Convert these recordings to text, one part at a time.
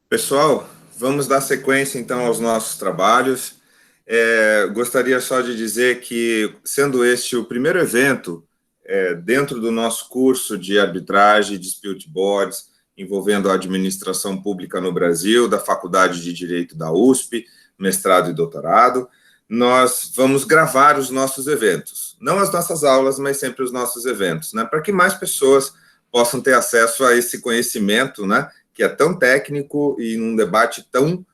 Pessoal, vamos dar sequência então aos nossos trabalhos. Gostaria só de dizer que, sendo este o primeiro evento dentro do nosso curso de arbitragem e dispute boards, envolvendo a administração pública no Brasil, da Faculdade de Direito da USP, mestrado e doutorado, nós vamos gravar os nossos eventos. Não as nossas aulas, mas sempre os nossos eventos, né? Para que mais pessoas possam ter acesso a esse conhecimento, né? Que é tão técnico e num debate tão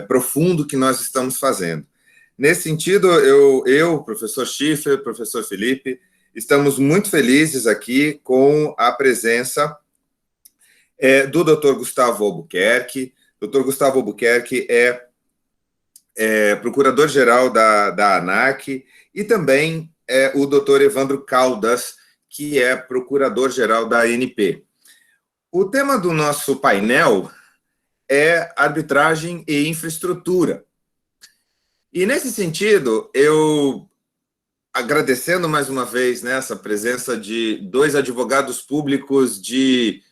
profundo que nós estamos fazendo. Nesse sentido, eu, professor Schiffer, professor Felipe, estamos muito felizes aqui com a presença do Dr. Gustavo Albuquerque. Dr. Gustavo Albuquerque é procurador-geral da ANAC e também o Dr. Evandro Caldas, que é procurador-geral da ANP. O tema do nosso painel é arbitragem e infraestrutura. E, nesse sentido, eu, agradecendo mais uma vez essa presença de dois advogados públicos de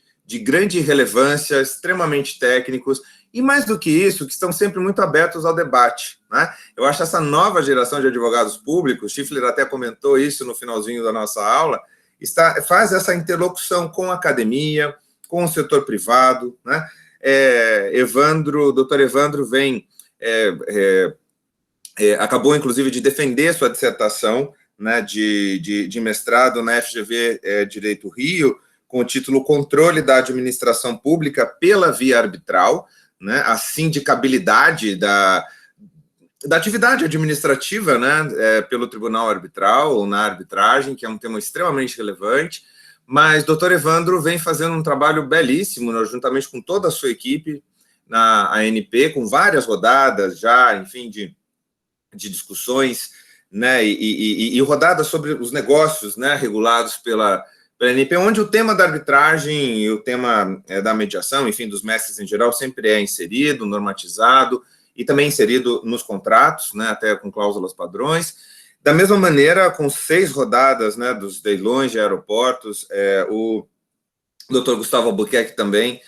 grande relevância, extremamente técnicos, e mais do que isso, que estão sempre muito abertos ao debate, né? Eu acho essa nova geração de advogados públicos, Schiffler até comentou isso no finalzinho da nossa aula, faz essa interlocução com a academia, com o setor privado, né? Dr. Evandro vem, acabou, inclusive, de defender sua dissertação, né, de mestrado na FGV Direito Rio, com o título Controle da Administração Pública pela Via Arbitral, né, a sindicabilidade da atividade administrativa, né, pelo Tribunal Arbitral ou na arbitragem, que é um tema extremamente relevante. Mas Dr. Evandro vem fazendo um trabalho belíssimo, né, juntamente com toda a sua equipe na ANP, com várias rodadas já, enfim, de discussões, né, e rodadas sobre os negócios, né, regulados pela ANP, onde o tema da arbitragem e o tema da mediação, enfim, dos mestres em geral, sempre é inserido, normatizado, e também inserido nos contratos, né, até com cláusulas padrões. Da mesma maneira, com 6 rodadas, né, dos leilões de aeroportos, o Dr. Gustavo Albuquerque também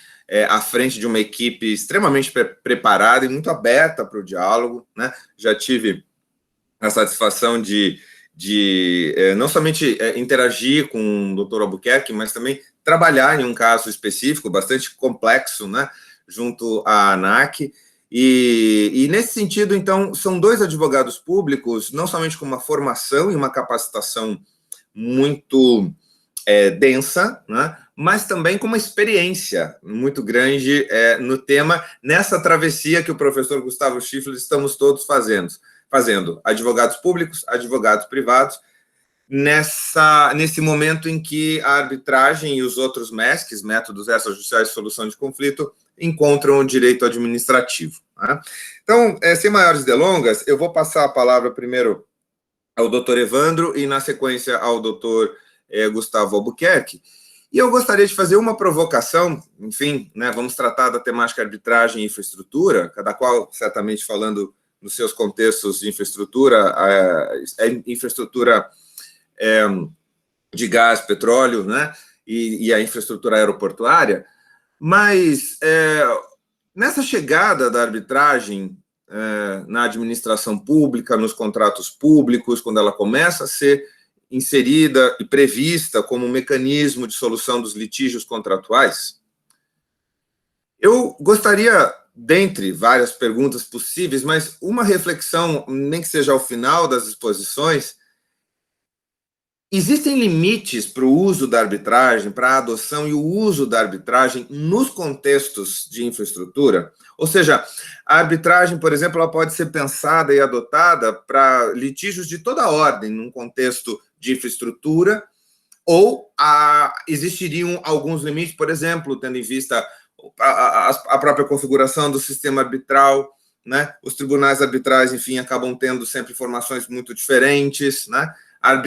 à frente de uma equipe extremamente preparada e muito aberta para o diálogo, né? Já tive a satisfação de não somente interagir com o Dr. Albuquerque, mas também trabalhar em um caso específico, bastante complexo, né, junto à ANAC. E nesse sentido, então, são 2 advogados públicos, não somente com uma formação e uma capacitação muito densa, né, mas também com uma experiência muito grande no tema, nessa travessia que o professor Gustavo Schiffler estamos todos fazendo advogados públicos, advogados privados, nesse momento em que a arbitragem e os outros MESCs, métodos extrajudiciais de solução de conflito, encontram o direito administrativo, né? Então, sem maiores delongas, eu vou passar a palavra primeiro ao doutor Evandro e, na sequência, ao doutor Gustavo Albuquerque. E eu gostaria de fazer uma provocação, enfim, né, vamos tratar da temática arbitragem e infraestrutura, cada qual certamente falando nos seus contextos de infraestrutura, infraestrutura de gás, petróleo, né, e a infraestrutura aeroportuária, mas nessa chegada da arbitragem na administração pública, nos contratos públicos, quando ela começa a ser inserida e prevista como um mecanismo de solução dos litígios contratuais, eu gostaria, dentre várias perguntas possíveis, mas uma reflexão, nem que seja ao final das exposições: existem limites para o uso da arbitragem, para a adoção e o uso da arbitragem nos contextos de infraestrutura? Ou seja, a arbitragem, por exemplo, ela pode ser pensada e adotada para litígios de toda ordem, num contexto de infraestrutura, ou existiriam alguns limites, por exemplo, tendo em vista a própria configuração do sistema arbitral, né? Os tribunais arbitrais, enfim, acabam tendo sempre formações muito diferentes, né? A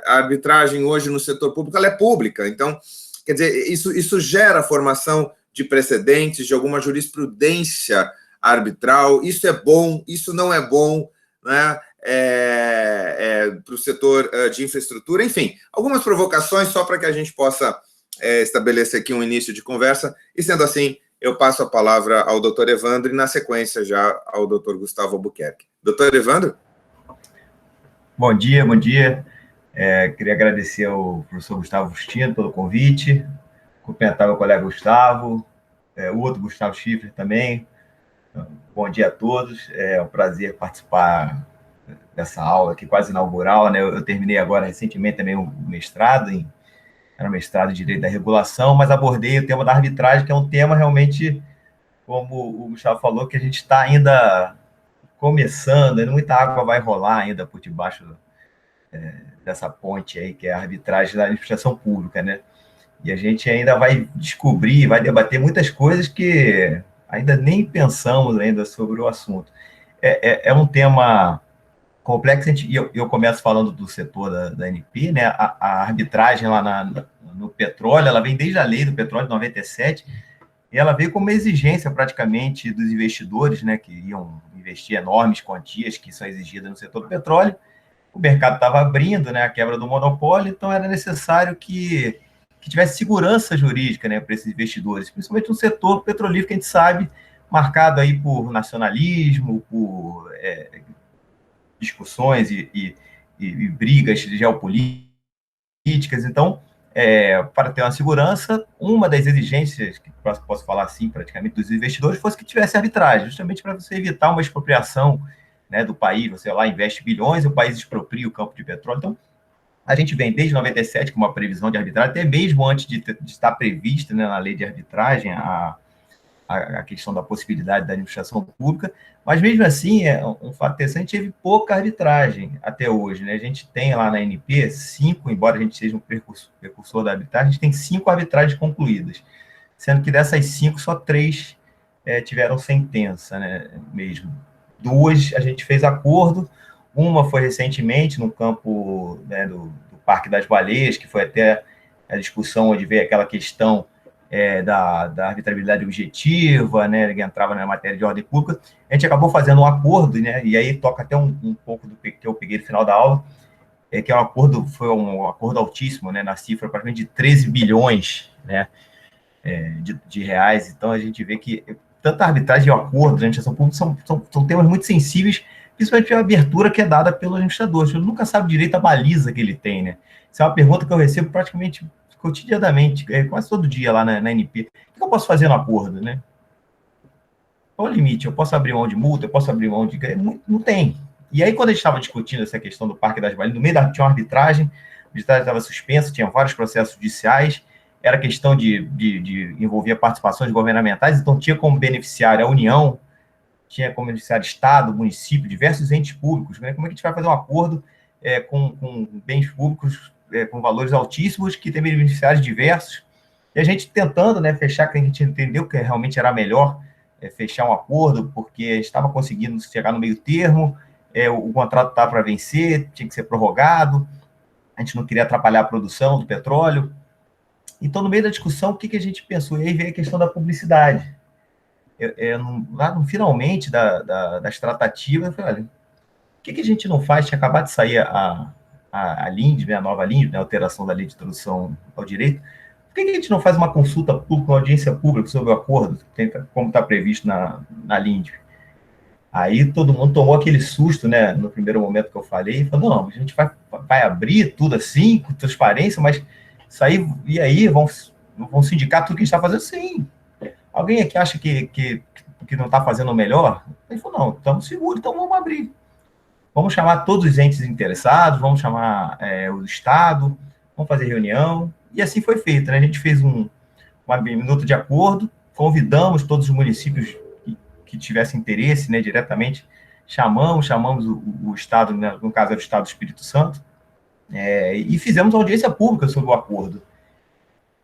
arbitragem hoje no setor público, ela é pública, então, quer dizer, isso gera formação de precedentes, de alguma jurisprudência arbitral. Isso é bom, isso não é bom, né? para o setor de infraestrutura, enfim, algumas provocações só para que a gente possa estabelecer aqui um início de conversa, e sendo assim, eu passo a palavra ao doutor Evandro e, na sequência, já ao doutor Gustavo Albuquerque. Doutor Evandro? Bom dia, bom dia. Queria agradecer ao professor Gustavo Justino pelo convite, cumprimentar meu colega Gustavo, o outro Gustavo Schiffer também. Bom dia a todos, é um prazer participar dessa aula aqui, quase inaugural, né? Eu terminei agora recentemente também o mestrado, era um mestrado em Direito da Regulação, mas abordei o tema da arbitragem, que é um tema realmente, como o Gustavo falou, que a gente está ainda começando, muita água vai rolar ainda por debaixo dessa ponte aí, que é a arbitragem da administração pública, né? E a gente ainda vai descobrir, vai debater muitas coisas que ainda nem pensamos ainda sobre o assunto. É um tema complexo, e eu começo falando do setor da ANP, né? A arbitragem lá no petróleo, ela vem desde a lei do petróleo de 97, e ela veio como uma exigência praticamente dos investidores, né, que iam investir enormes quantias que são exigidas no setor do petróleo. O mercado estava abrindo, né, a quebra do monopólio, então era necessário que tivesse segurança jurídica, né, para esses investidores, principalmente no setor petrolífero, que a gente sabe, marcado aí por nacionalismo, por discussões e brigas geopolíticas. Então, para ter uma segurança, uma das exigências, que posso falar assim, praticamente, dos investidores, fosse que tivesse arbitragem, justamente para você evitar uma expropriação, né, do país. Você lá investe bilhões e o país expropria o campo de petróleo. Então, a gente vem desde 97 com uma previsão de arbitragem, até mesmo antes de estar prevista, né, na lei de arbitragem a questão da possibilidade da administração pública, mas mesmo assim, é um fato interessante, teve pouca arbitragem até hoje, né? A gente tem lá na ANP 5, embora a gente seja um precursor da arbitragem, a gente tem 5 arbitragens concluídas, sendo que dessas 5, só 3 tiveram sentença, né, mesmo. 2 a gente fez acordo, uma foi recentemente no campo, né, do Parque das Baleias, que foi até a discussão onde veio aquela questão da arbitrabilidade objetiva, né, que entrava na matéria de ordem pública. A gente acabou fazendo um acordo, né, e aí toca até um pouco do que eu peguei no final da aula, que é foi um acordo altíssimo, né, na cifra praticamente de 13 bilhões, né, de reais. Então a gente vê que tanto a arbitragem e o acordo da administração pública são temas muito sensíveis, principalmente a abertura que é dada pelo administrador. Ele nunca sabe direito a baliza que ele tem, né? Isso é uma pergunta que eu recebo praticamente cotidianamente, quase todo dia lá na ANP. O que eu posso fazer no acordo, né? Qual o limite? Eu posso abrir mão de multa? Eu posso abrir mão de... Não tem. E aí, quando a gente estava discutindo essa questão do Parque das Baleias, no meio tinha uma arbitragem, a arbitragem estava suspensa, tinha vários processos judiciais, era questão de envolver participações governamentais, então tinha como beneficiário a União, tinha como beneficiário Estado, município, diversos entes públicos, né? Como é que a gente vai fazer um acordo com bens públicos com valores altíssimos, que tem beneficiários diversos, e a gente tentando, né, fechar, que a gente entendeu que realmente era melhor fechar um acordo, porque a gente estava conseguindo chegar no meio termo, o contrato estava para vencer, tinha que ser prorrogado, a gente não queria atrapalhar a produção do petróleo. Então, no meio da discussão, o que a gente pensou? E aí veio a questão da publicidade. Lá no finalmente das tratativas, eu falei, olha, por que a gente não faz? Tinha acabado de sair a LINDB, a nova LINDB, a alteração da Lei de Introdução ao Direito. Por que a gente não faz uma consulta pública, uma audiência pública sobre o acordo, como está previsto na LINDB? Aí todo mundo tomou aquele susto, né, no primeiro momento que eu falei, e falou, não, a gente vai abrir tudo assim, com transparência, mas isso aí, e aí, vão sindicar tudo que a gente está fazendo? Sim. Alguém aqui acha que não está fazendo o melhor? Ele falou, não, estamos seguros, então vamos abrir. Vamos chamar todos os entes interessados, vamos chamar o Estado, vamos fazer reunião, e assim foi feito, né? A gente fez uma minuta de acordo, convidamos todos os municípios que tivessem interesse, né, diretamente, chamamos o Estado, né, no caso era o Estado do Espírito Santo, e fizemos audiência pública sobre o acordo.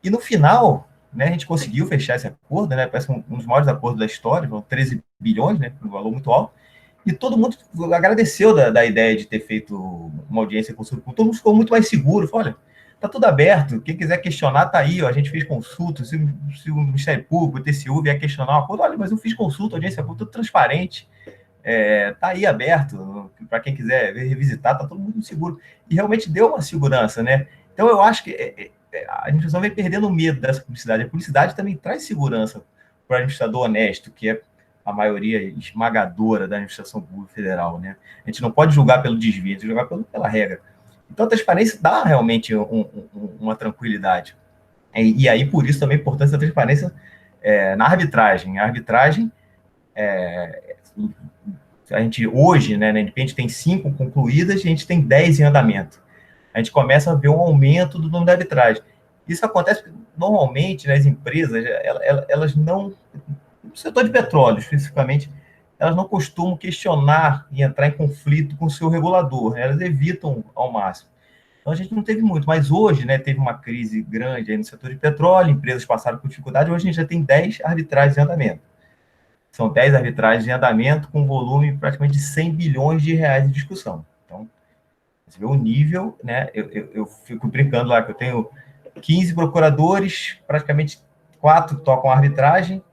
E no final, né, a gente conseguiu fechar esse acordo, né, parece um dos maiores acordos da história, 13 bilhões, né, um valor muito alto, e todo mundo agradeceu da ideia de ter feito uma audiência consulta, todo mundo ficou muito mais seguro, falou, olha, está tudo aberto, quem quiser questionar está aí, ó, a gente fez consulta, se o Ministério Público, o TCU vier questionar uma coisa, olha, mas eu fiz consulta, audiência pública, tudo transparente, Está aí aberto para quem quiser revisitar, está todo mundo seguro. E realmente deu uma segurança, né? Então, eu acho que a administração vem perdendo o medo dessa publicidade. A publicidade também traz segurança para o administrador honesto, que é a maioria esmagadora da administração pública federal, né? A gente não pode julgar pelo desvio, a gente julgar pela regra. Então, a transparência dá realmente uma tranquilidade. E aí, por isso, também a importância da transparência na arbitragem. A arbitragem, a gente hoje, né, na NP, a gente tem 5 concluídas e a gente tem 10 em andamento. A gente começa a ver um aumento do número de arbitragem. Isso acontece porque, normalmente, nas empresas, elas não... No setor de petróleo, especificamente, elas não costumam questionar e entrar em conflito com o seu regulador, né? Elas evitam ao máximo. Então, a gente não teve muito, mas hoje, né, teve uma crise grande aí no setor de petróleo, empresas passaram por dificuldade, hoje a gente já tem 10 arbitragens em andamento. São 10 arbitragens em andamento com volume praticamente de 100 bilhões de reais de discussão. Então, você vê o nível, né? Eu fico brincando lá que eu tenho 15 procuradores, praticamente 4 tocam arbitragem,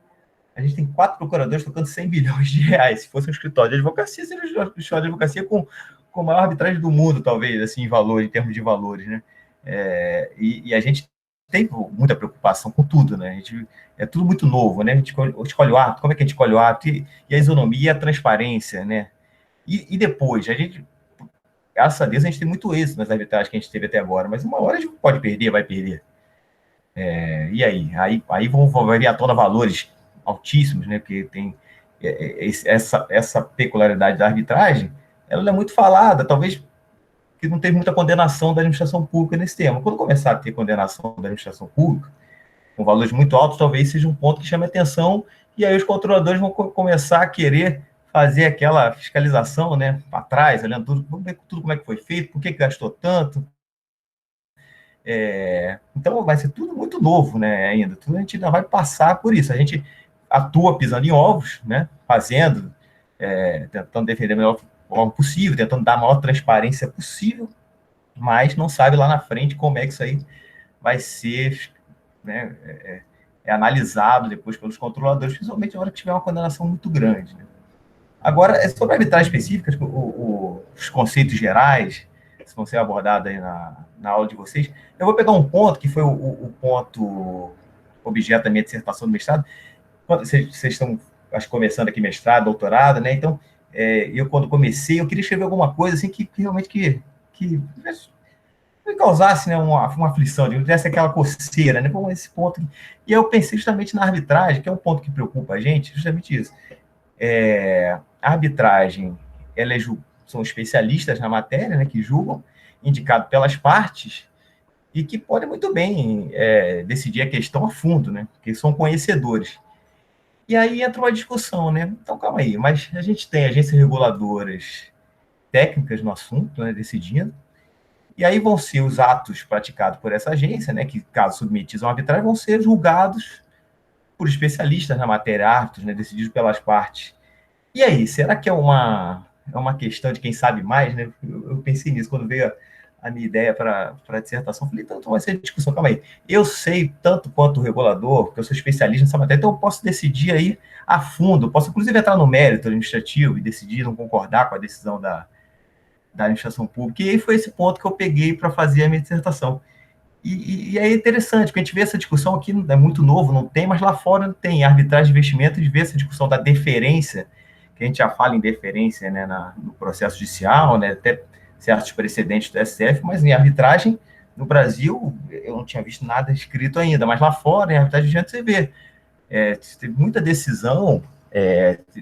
a gente tem 4 procuradores tocando 100 bilhões de reais. Se fosse um escritório de advocacia, seria um escritório de advocacia com a maior arbitragem do mundo, talvez, assim, em termos de valores, né? E a gente tem muita preocupação com tudo, né? É tudo muito novo, né? A gente escolhe o árbitro, como é que a gente escolhe o árbitro? E a isonomia e a transparência, né? E depois, a gente, graças a Deus, a gente tem muito êxito nas arbitragens que a gente teve até agora, mas uma hora a gente pode perder, vai perder. E aí vão vir à tona valores altíssimos, né? Porque tem essa peculiaridade da arbitragem, ela é muito falada, talvez que não teve muita condenação da administração pública nesse tema. Quando começar a ter condenação da administração pública, com valores muito altos, talvez seja um ponto que chame atenção, e aí os controladores vão começar a querer fazer aquela fiscalização, né, para trás, olhando tudo como é que foi feito, por que gastou tanto. Então, vai ser tudo muito novo, né, ainda. Tudo a gente ainda vai passar por isso. A gente atua pisando em ovos, né, fazendo, tentando defender o melhor possível, tentando dar a maior transparência possível, mas não sabe lá na frente como é que isso aí vai ser, né, analisado depois pelos controladores, principalmente na hora que tiver uma condenação muito grande, né? Agora, sobre arbitragem específica, os conceitos gerais, que vão ser abordados aí na aula de vocês, eu vou pegar um ponto que foi o ponto objeto da minha dissertação do mestrado. Vocês estão, acho, começando aqui mestrado, doutorado, né? Então, eu, quando comecei, eu queria escrever alguma coisa assim que realmente que me causasse, né, uma aflição, de desse aquela coceira, né? Bom, esse ponto. E eu pensei justamente na arbitragem, que é um ponto que preocupa a gente, justamente isso. A arbitragem, são especialistas na matéria, né, que julgam, indicado pelas partes, e que podem muito bem decidir a questão a fundo, né? Porque são conhecedores. E aí entra uma discussão, né? Então, calma aí, mas a gente tem agências reguladoras técnicas no assunto, né, decidindo, e aí vão ser os atos praticados por essa agência, né, que, caso submetidos a uma arbitragem, vão ser julgados por especialistas na matéria, árbitros, né, decididos pelas partes. E aí, será que é uma questão de quem sabe mais, né? Eu pensei nisso quando veio a minha ideia para a dissertação. Falei, então vai ser discussão, calma aí. Eu sei tanto quanto o regulador, porque eu sou especialista nessa matéria, então eu posso decidir aí a fundo, posso inclusive entrar no mérito administrativo e decidir não concordar com a decisão da administração pública. E aí foi esse ponto que eu peguei para fazer a minha dissertação. E é interessante, porque a gente vê essa discussão aqui, é muito novo, não tem, mas lá fora tem arbitragem de investimento, a gente vê essa discussão da deferência, que a gente já fala em deferência, né, no processo judicial, né, até certos precedentes do STF, mas em arbitragem, no Brasil, eu não tinha visto nada escrito ainda, mas lá fora, em arbitragem, a gente você vê. Teve muita decisão,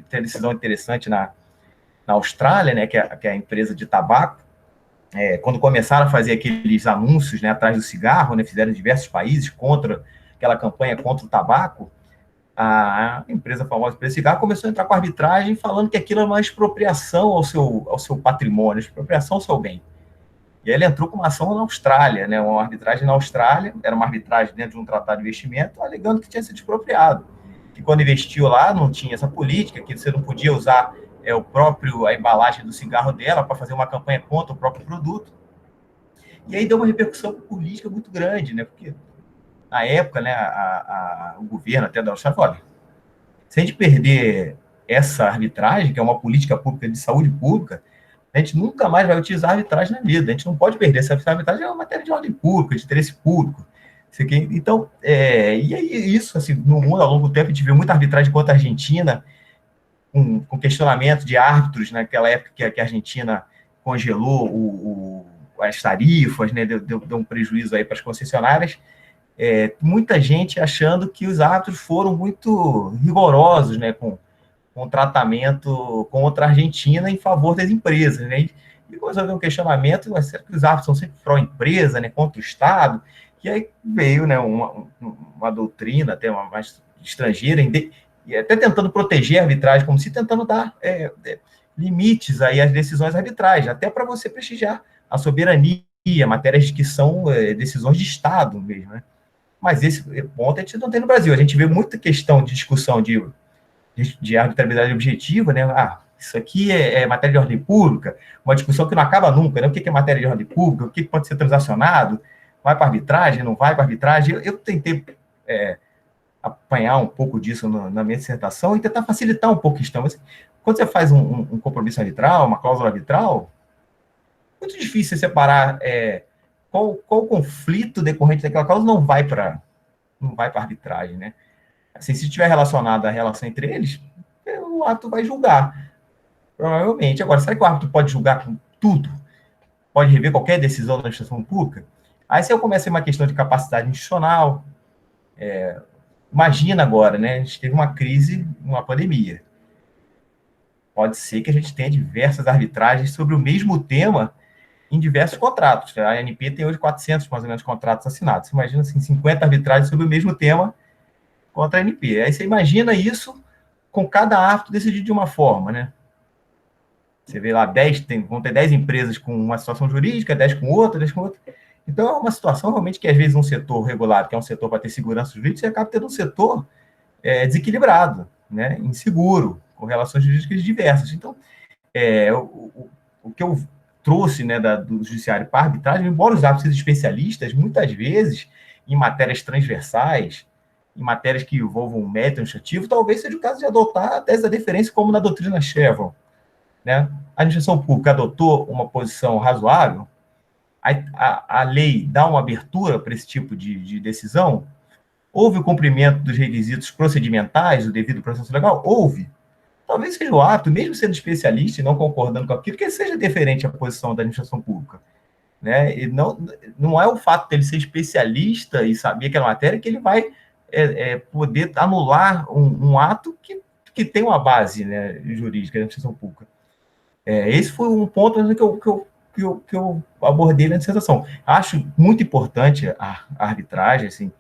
tem decisão interessante na Austrália, né, que é a empresa de tabaco, quando começaram a fazer aqueles anúncios, né, atrás do cigarro, né, fizeram em diversos países contra aquela campanha contra o tabaco, a empresa famosa empresa de cigarro começou a entrar com a arbitragem falando que aquilo era uma expropriação ao seu patrimônio, expropriação ao seu bem. E aí ele entrou com uma ação na Austrália, né, uma arbitragem na Austrália, era uma arbitragem dentro de um tratado de investimento, alegando que tinha sido expropriado. Que quando investiu lá não tinha essa política, que você não podia usar a embalagem do cigarro dela para fazer uma campanha contra o próprio produto. E aí deu uma repercussão política muito grande, né? Porque na época, né, o governo até da Austrália falou, olha, se a gente perder essa arbitragem, que é uma política pública de saúde pública, a gente nunca mais vai utilizar a arbitragem na vida. A gente não pode perder. Essa arbitragem é uma matéria de ordem pública, de interesse público. Então, e aí isso, assim, no mundo, ao longo do tempo, a gente viu muita arbitragem contra a Argentina, com questionamento de árbitros, naquela época que a Argentina congelou as tarifas, né, deu um prejuízo aí para as concessionárias. Muita gente achando que os árbitros foram muito rigorosos, né, com tratamento contra a Argentina em favor das empresas, né? E começou a haver um questionamento, mas será que os árbitros são sempre pró-empresa, né, contra o Estado? E aí veio, né, uma doutrina até mais estrangeira, e até tentando proteger a arbitragem, como se tentando dar limites aí às decisões arbitrais, até para você prestigiar a soberania, matérias que são decisões de Estado mesmo, né? Mas esse ponto a gente não tem no Brasil. A gente vê muita questão de discussão de arbitrariedade objetiva, né? Isso aqui é matéria de ordem pública, uma discussão que não acaba nunca, né? O que é matéria de ordem pública, o que pode ser transacionado, vai para arbitragem, não vai para arbitragem. Eu tentei apanhar um pouco disso na minha dissertação e tentar facilitar um pouco a questão. Mas, quando você faz um compromisso arbitral, uma cláusula arbitral, é muito difícil separar qual o conflito decorrente daquela cláusula não vai para arbitragem, né? Assim, se estiver relacionado à relação entre eles, o árbitro vai julgar, provavelmente. Agora, será que o árbitro pode julgar com tudo? Pode rever qualquer decisão da administração pública? Aí, se eu começo a uma questão de capacidade institucional, imagina agora, né? A gente teve uma crise, uma pandemia. Pode ser que a gente tenha diversas arbitragens sobre o mesmo tema em diversos contratos. A ANP tem hoje 400, mais ou menos, contratos assinados. Você imagina, assim, 50 arbitragens sobre o mesmo tema contra a ANP. Aí você imagina isso com cada árbitro decidido de uma forma, né? Você vê lá, vão ter 10 empresas com uma situação jurídica, 10 com outra, 10 com outra. Então, é uma situação realmente que, às vezes, um setor regulado, que é um setor para ter segurança jurídica, você acaba tendo um setor desequilibrado, né? Inseguro, com relações jurídicas diversas. Então, o que eu trouxe, né, do judiciário para a arbitragem, embora os árbitros sejam especialistas, muitas vezes, em matérias transversais, em matérias que envolvam um mérito administrativo, talvez seja o caso de adotar a tese da deferência, como na doutrina Chevron, né? A administração pública adotou uma posição razoável, a lei dá uma abertura para esse tipo de decisão, houve o cumprimento dos requisitos procedimentais do devido processo legal? Houve. Talvez seja o ato, mesmo sendo especialista e não concordando com aquilo, que seja deferente à posição da administração pública, né? E não é o fato dele ser especialista e saber aquela matéria que ele vai poder anular um ato que tem uma base, né, jurídica da administração pública. Esse foi um ponto que eu abordei na dissertação. Acho muito importante a arbitragem, assim.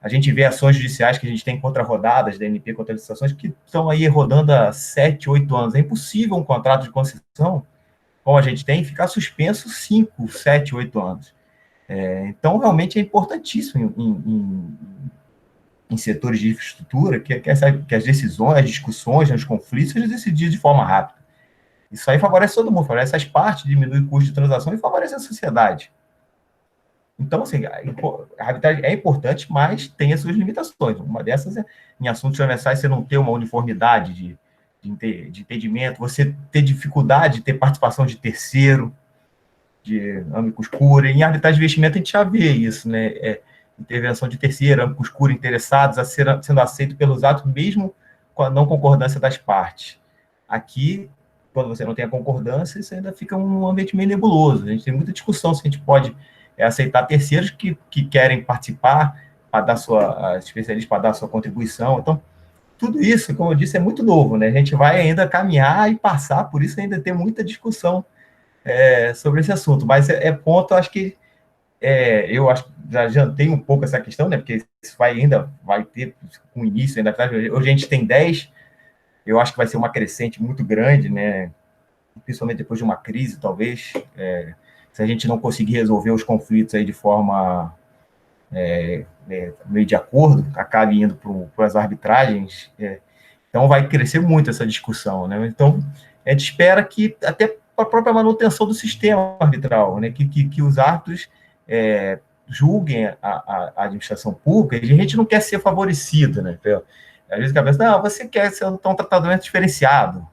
A gente vê ações judiciais que a gente tem contra-rodadas da ANP contra licitações que estão aí rodando há 7, 8 anos. É impossível um contrato de concessão, como a gente tem, ficar suspenso 5, 7, 8 anos. Então, realmente é importantíssimo em setores de infraestrutura que as decisões, as discussões, os conflitos sejam decididos de forma rápida. Isso aí favorece todo mundo, favorece as partes, diminui o custo de transação e favorece a sociedade. Então, assim, a arbitragem é importante, mas tem as suas limitações. Uma dessas em assuntos transversais, você não ter uma uniformidade de entendimento, você ter dificuldade de ter participação de terceiro, de amicus curiae. Em arbitragem de investimento, a gente já vê isso, né? Intervenção de terceiro, amicus curiae interessados sendo aceito pelos atos, mesmo com a não concordância das partes. Aqui, quando você não tem a concordância, isso ainda fica um ambiente meio nebuloso. A gente tem muita discussão se a gente pode aceitar terceiros que querem participar, para dar especialistas para dar sua contribuição. Então, tudo isso, como eu disse, é muito novo, né? A gente vai ainda caminhar e passar, por isso ainda tem muita discussão sobre esse assunto. Mas ponto, acho que eu acho que já adiantei um pouco essa questão, né? Porque isso ainda vai ter um início ainda atrás. Hoje a gente tem 10, eu acho que vai ser uma crescente muito grande, né? Principalmente depois de uma crise, talvez. Se a gente não conseguir resolver os conflitos aí de forma meio de acordo, acabe indo para as arbitragens, então vai crescer muito essa discussão, né? Então, a gente espera que, até para a própria manutenção do sistema arbitral, né? Que os árbitros julguem a administração pública, e a gente não quer ser favorecido, né? Às vezes a cabeça, não, você quer ser um tratamento diferenciado,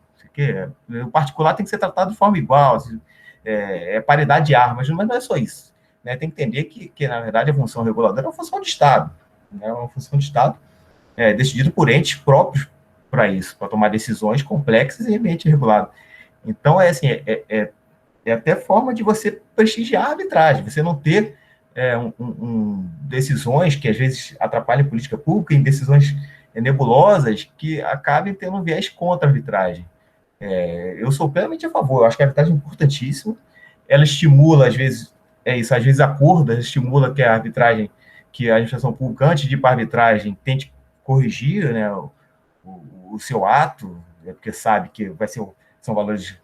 o particular tem que ser tratado de forma igual, é paridade de armas, mas não é só isso. Né? Tem que entender que, na verdade, a função reguladora é uma função de Estado. Né? É uma função de Estado decidido por entes próprios para isso, para tomar decisões complexas e ambiente regulado. Então, assim, até forma de você prestigiar a arbitragem, você não ter decisões que às vezes atrapalham a política pública, em decisões nebulosas que acabem tendo um viés contra a arbitragem. Eu sou plenamente a favor, eu acho que a arbitragem é importantíssima, ela estimula, às vezes, às vezes acorda, estimula que a arbitragem, que a administração pública, antes de ir para a arbitragem, tente corrigir, né, o seu ato, porque sabe que são valores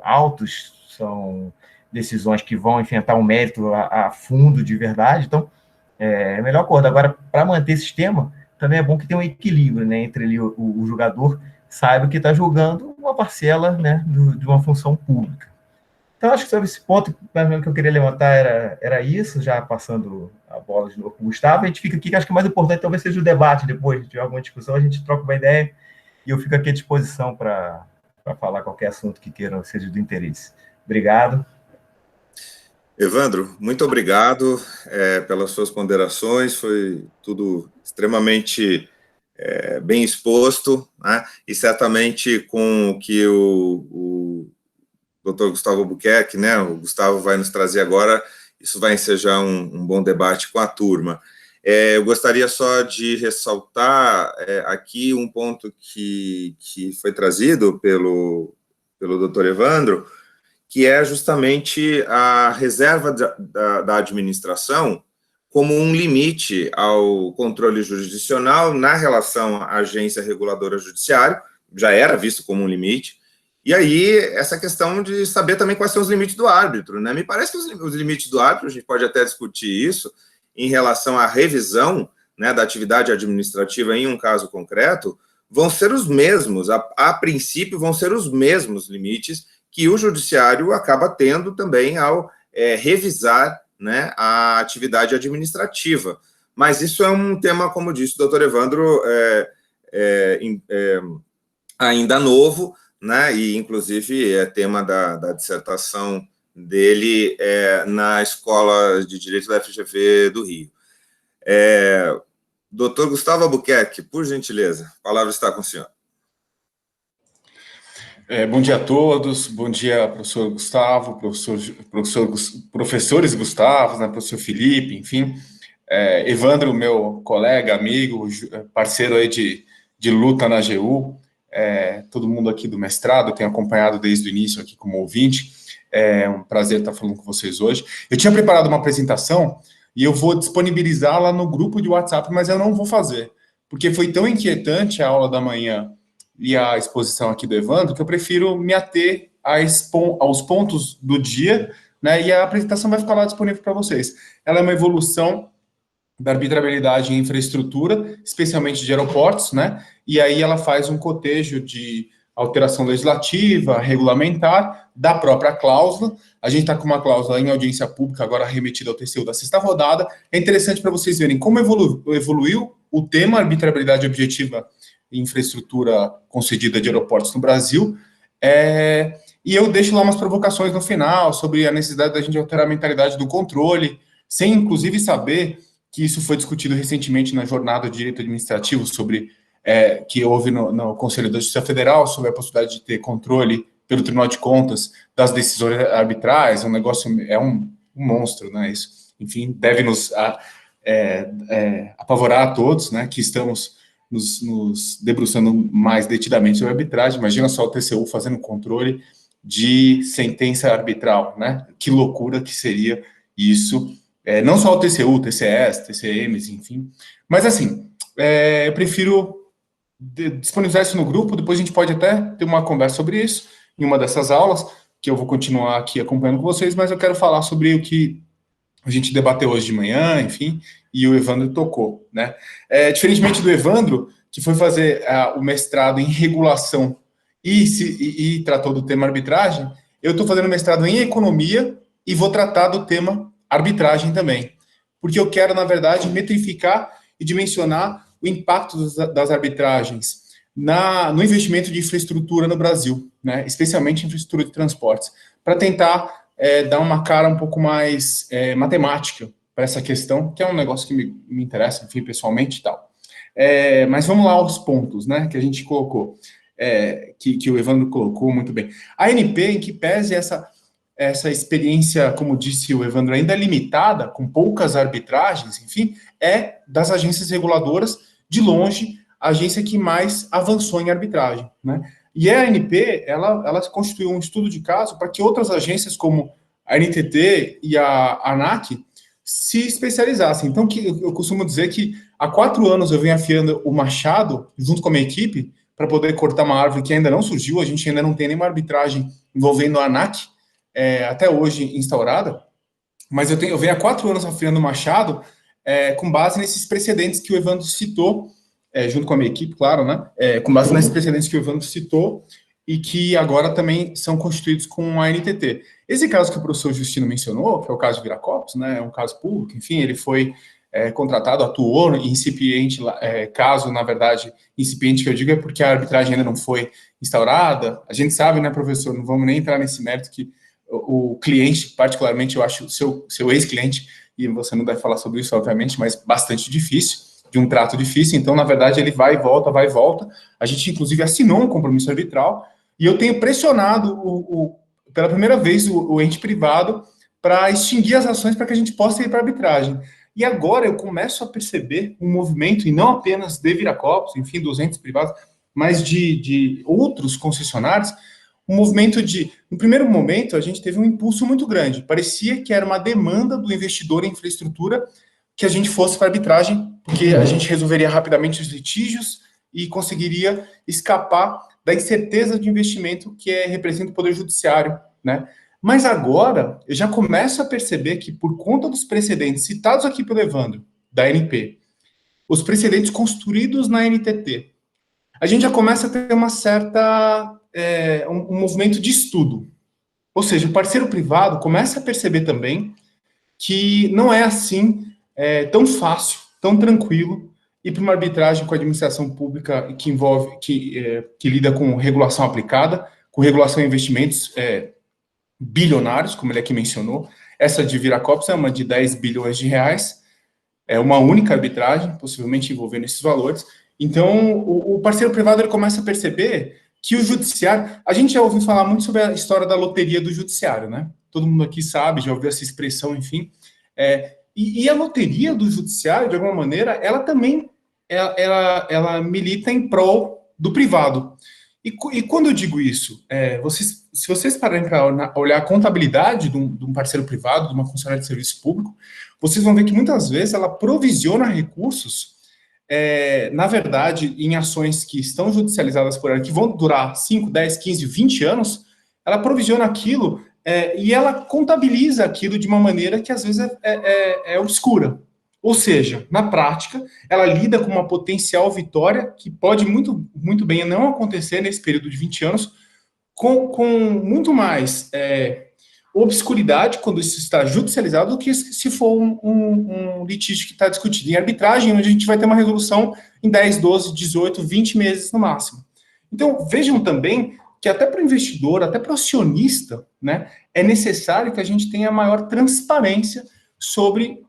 altos, são decisões que vão enfrentar um mérito a fundo de verdade, então é melhor acordo. Agora, para manter esse sistema, também é bom que tenha um equilíbrio, né, entre ali o jogador saiba que está julgando uma parcela, né, de uma função pública. Então, acho que sobre esse ponto, o que eu queria levantar era isso, já passando a bola de novo para o Gustavo. A gente fica aqui, que acho que o mais importante talvez seja o debate depois, de alguma discussão, a gente troca uma ideia e eu fico aqui à disposição para falar qualquer assunto que queiram, seja do interesse. Obrigado. Evandro, muito obrigado pelas suas ponderações, foi tudo extremamente bem exposto, né? E certamente com o que o Dr. Gustavo Albuquerque, né, o Gustavo vai nos trazer agora, isso vai ensejar um bom debate com a turma. Eu gostaria só de ressaltar aqui um ponto que foi trazido pelo Dr. Evandro, que é justamente a reserva da administração como um limite ao controle jurisdicional na relação à agência reguladora judiciária, já era visto como um limite, e aí essa questão de saber também quais são os limites do árbitro, né? Me parece que os limites do árbitro, a gente pode até discutir isso, em relação à revisão, né, da atividade administrativa em um caso concreto, vão ser os mesmos, a princípio vão ser os mesmos limites que o judiciário acaba tendo também ao revisar, né, a atividade administrativa. Mas isso é um tema, como disse o doutor Evandro, ainda novo, né, e inclusive é tema da dissertação dele na Escola de Direito da FGV do Rio. Doutor Gustavo Albuquerque, por gentileza, a palavra está com o senhor. Bom dia a todos, bom dia, professor Gustavo, professores Gustavo, né, professor Felipe, enfim, Evandro, meu colega, amigo, parceiro aí de luta na AGU, todo mundo aqui do mestrado, tenho acompanhado desde o início aqui como ouvinte, é um prazer estar falando com vocês hoje. Eu tinha preparado uma apresentação e eu vou disponibilizá-la no grupo de WhatsApp, mas eu não vou fazer, porque foi tão inquietante a aula da manhã e a exposição aqui do Evandro, que eu prefiro me ater aos pontos do dia, né, e a apresentação vai ficar lá disponível para vocês. Ela é uma evolução da arbitrabilidade em infraestrutura, especialmente de aeroportos, né, e aí ela faz um cotejo de alteração legislativa, regulamentar, da própria cláusula. A gente está com uma cláusula em audiência pública, agora remetida ao TCU da 6ª rodada. É interessante para vocês verem como evoluiu o tema arbitrabilidade objetiva infraestrutura concedida de aeroportos no Brasil, e eu deixo lá umas provocações no final sobre a necessidade da gente alterar a mentalidade do controle, sem inclusive saber que isso foi discutido recentemente na jornada de direito administrativo sobre que houve no Conselho da Justiça Federal sobre a possibilidade de ter controle pelo Tribunal de Contas das decisões arbitrais. Um negócio, um monstro, né, isso, enfim, deve nos apavorar a todos, né, que estamos nos debruçando mais detidamente sobre a arbitragem. Imagina só o TCU fazendo controle de sentença arbitral, né? Que loucura que seria isso. Não só o TCU, TCS, TCMs, enfim. Mas, assim, eu prefiro disponibilizar isso no grupo, depois a gente pode até ter uma conversa sobre isso em uma dessas aulas, que eu vou continuar aqui acompanhando com vocês, mas eu quero falar sobre o que a gente debateu hoje de manhã, enfim, e o Evandro tocou, né? Diferentemente do Evandro, que foi fazer o mestrado em regulação e tratou do tema arbitragem, eu estou fazendo mestrado em economia e vou tratar do tema arbitragem também, porque eu quero, na verdade, metrificar e dimensionar o o impacto das arbitragens no investimento de infraestrutura no Brasil, né, especialmente infraestrutura de transportes, para tentar dar uma cara um pouco mais matemática para essa questão, que é um negócio que me interessa, enfim, pessoalmente e tal. Mas vamos lá aos pontos, né, que a gente colocou, que o Evandro colocou muito bem. A ANP, em que pese essa experiência, como disse o Evandro, ainda limitada, com poucas arbitragens, enfim, é das agências reguladoras, de longe, a agência que mais avançou em arbitragem, né? E a ANP, ela constituiu um estudo de caso para que outras agências, como a NTT e a ANAC, se especializassem. Então, eu costumo dizer que há 4 anos eu venho afiando o machado, junto com a minha equipe, para poder cortar uma árvore que ainda não surgiu, a gente ainda não tem nenhuma arbitragem envolvendo a ANAC, até hoje instaurada, mas eu venho há 4 anos afiando o machado com base nesses precedentes que o Evandro citou, junto com a minha equipe, claro, né? Com base nesses precedentes que o Evandro citou e que agora também são constituídos com a NTT. Esse caso que o professor Justino mencionou, que é o caso de Viracopos, né? É um caso público, enfim, ele foi contratado, atuou em incipiente, caso, na verdade, incipiente que eu digo é porque a arbitragem ainda não foi instaurada. A gente sabe, né, professor, não vamos nem entrar nesse mérito que o cliente, particularmente, eu acho, seu ex-cliente, e você não deve falar sobre isso, obviamente, mas bastante difícil, de um trato difícil, então, na verdade, ele vai e volta, a gente, inclusive, assinou um compromisso arbitral, e eu tenho pressionado, pela primeira vez, o ente privado para extinguir as ações para que a gente possa ir para a arbitragem. E agora eu começo a perceber um movimento, e não apenas de Viracopos, enfim, dos entes privados, mas de outros concessionários, um movimento no primeiro momento, a gente teve um impulso muito grande. Parecia que era uma demanda do investidor em infraestrutura que a gente fosse para arbitragem, porque a gente resolveria rapidamente os litígios e conseguiria escapar da incerteza de investimento que representa o Poder Judiciário, né? Mas agora, eu já começo a perceber que, por conta dos precedentes citados aqui pelo Evandro, da ANP, os precedentes construídos na NTT, a gente já começa a ter uma certa... um movimento de estudo. Ou seja, o parceiro privado começa a perceber também que não é assim tão fácil, tão tranquilo, ir para uma arbitragem com a administração pública que envolve, que lida com regulação aplicada, com regulação de investimentos bilionários, como ele aqui mencionou. Essa de Viracopos é uma de 10 bilhões de reais, é uma única arbitragem, possivelmente envolvendo esses valores. Então, o parceiro privado ele começa a perceber que o judiciário... A gente já ouviu falar muito sobre a história da loteria do judiciário, né? Todo mundo aqui sabe, já ouviu essa expressão, enfim. E a loteria do judiciário, de alguma maneira, ela também ela milita em prol do privado. E quando eu digo isso, se vocês pararem para olhar a contabilidade de um parceiro privado, de uma concessionária de serviço público, vocês vão ver que muitas vezes ela provisiona recursos, na verdade, em ações que estão judicializadas por ela, que vão durar 5, 10, 15, 20 anos, ela provisiona aquilo e ela contabiliza aquilo de uma maneira que às vezes é obscura. Ou seja, na prática, ela lida com uma potencial vitória que pode muito, muito bem não acontecer nesse período de 20 anos, com muito mais obscuridade quando isso está judicializado do que se for um litígio que está discutido em arbitragem, onde a gente vai ter uma resolução em 10, 12, 18, 20 meses no máximo. Então, vejam também que até para o investidor, até para o acionista, né, é necessário que a gente tenha maior transparência sobre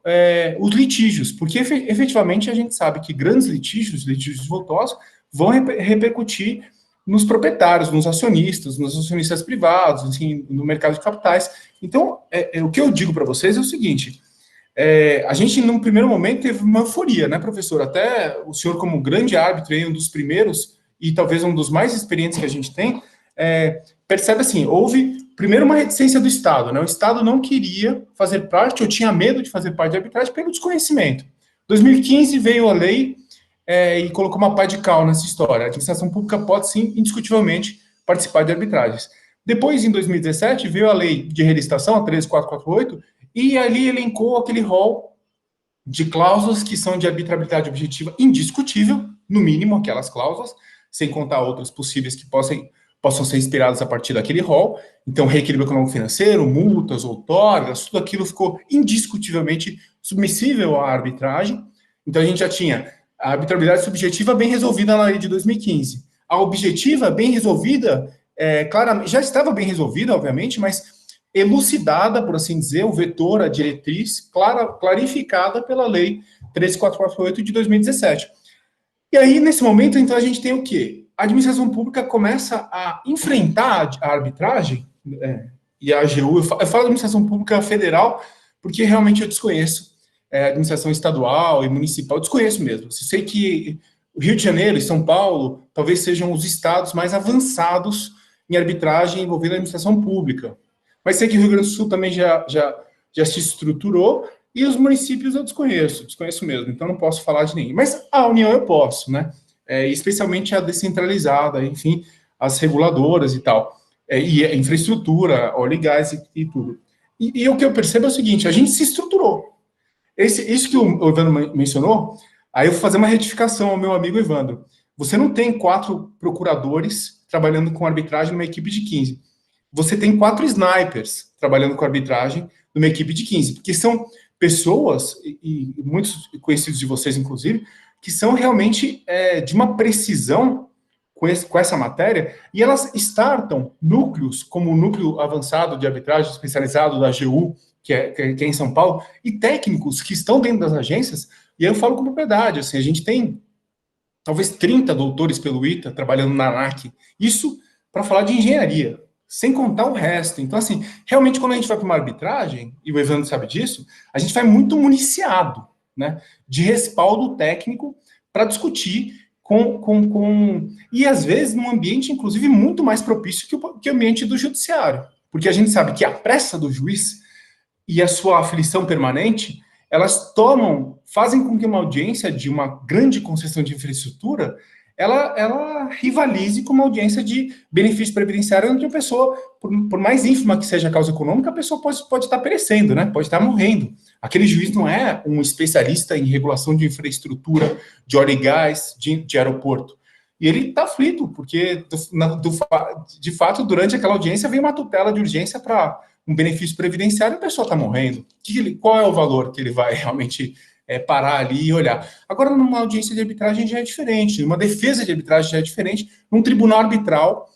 os litígios, porque efetivamente a gente sabe que grandes litígios votosos, vão repercutir nos proprietários, nos acionistas privados, assim, no mercado de capitais. Então, o que eu digo para vocês é o seguinte, a gente, num primeiro momento, teve uma euforia, né, professor? Até o senhor, como grande árbitro, um dos primeiros, e talvez um dos mais experientes que a gente tem, percebe assim, houve, primeiro, uma reticência do Estado, né? O Estado não queria fazer parte, ou tinha medo de fazer parte de arbitragem pelo desconhecimento. Em 2015 veio a lei e colocou uma pá de cal nessa história. A administração pública pode, sim, indiscutivelmente, participar de arbitragens. Depois, em 2017, veio a lei de relicitação, a 13448, e ali elencou aquele rol de cláusulas que são de arbitrabilidade objetiva indiscutível, no mínimo aquelas cláusulas, sem contar outras possíveis que possam ser inspiradas a partir daquele rol. Então, reequilíbrio econômico-financeiro, multas, outorgas, tudo aquilo ficou indiscutivelmente submissível à arbitragem. Então, a gente já tinha A arbitrabilidade subjetiva bem resolvida na lei de 2015. A objetiva bem resolvida, claramente, já estava bem resolvida, obviamente, mas elucidada, por assim dizer, o vetor, a diretriz, clarificada pela lei 13448 de 2017. E aí, nesse momento, então, a gente tem o quê? A administração pública começa a enfrentar a arbitragem, e a AGU, eu falo de administração pública federal, porque realmente eu desconheço administração estadual e municipal, eu desconheço mesmo. Eu sei que o Rio de Janeiro e São Paulo talvez sejam os estados mais avançados em arbitragem envolvendo a administração pública. Mas sei que o Rio Grande do Sul também já se estruturou, e os municípios eu desconheço mesmo, então não posso falar de ninguém. Mas a União eu posso, né? Especialmente a descentralizada, enfim, as reguladoras e tal, e a infraestrutura, óleo e gás e tudo. E o que eu percebo é o seguinte, a gente se estruturou. Isso que o Evandro mencionou, aí eu vou fazer uma retificação ao meu amigo Evandro. Você não tem 4 procuradores trabalhando com arbitragem numa equipe de 15. Você tem 4 snipers trabalhando com arbitragem numa equipe de 15, porque são pessoas, e muitos conhecidos de vocês, inclusive, que são realmente de uma precisão com essa matéria, e elas startam núcleos, como o núcleo avançado de arbitragem especializado da AGU, que é em São Paulo, e técnicos que estão dentro das agências, e eu falo com propriedade, assim, a gente tem talvez 30 doutores pelo ITA trabalhando na ANAC, isso para falar de engenharia, sem contar o resto. Então, assim, realmente, quando a gente vai para uma arbitragem, e o Evandro sabe disso, a gente vai muito municiado, né, de respaldo técnico para discutir e, às vezes, num ambiente, inclusive, muito mais propício que o ambiente do judiciário. Porque a gente sabe que a pressa do juiz e a sua aflição permanente, elas fazem com que uma audiência de uma grande concessão de infraestrutura ela rivalize com uma audiência de benefício previdenciário, onde a pessoa, por mais ínfima que seja a causa econômica, a pessoa pode estar perecendo, né? Pode estar morrendo. Aquele juiz não é um especialista em regulação de infraestrutura, de óleo e gás, de aeroporto. E ele está aflito, porque, de fato, durante aquela audiência, vem uma tutela de urgência para um benefício previdenciário e a pessoa está morrendo. Qual é o valor que ele vai realmente parar ali e olhar? Agora, numa audiência de arbitragem já é diferente, numa defesa de arbitragem já é diferente, num tribunal arbitral,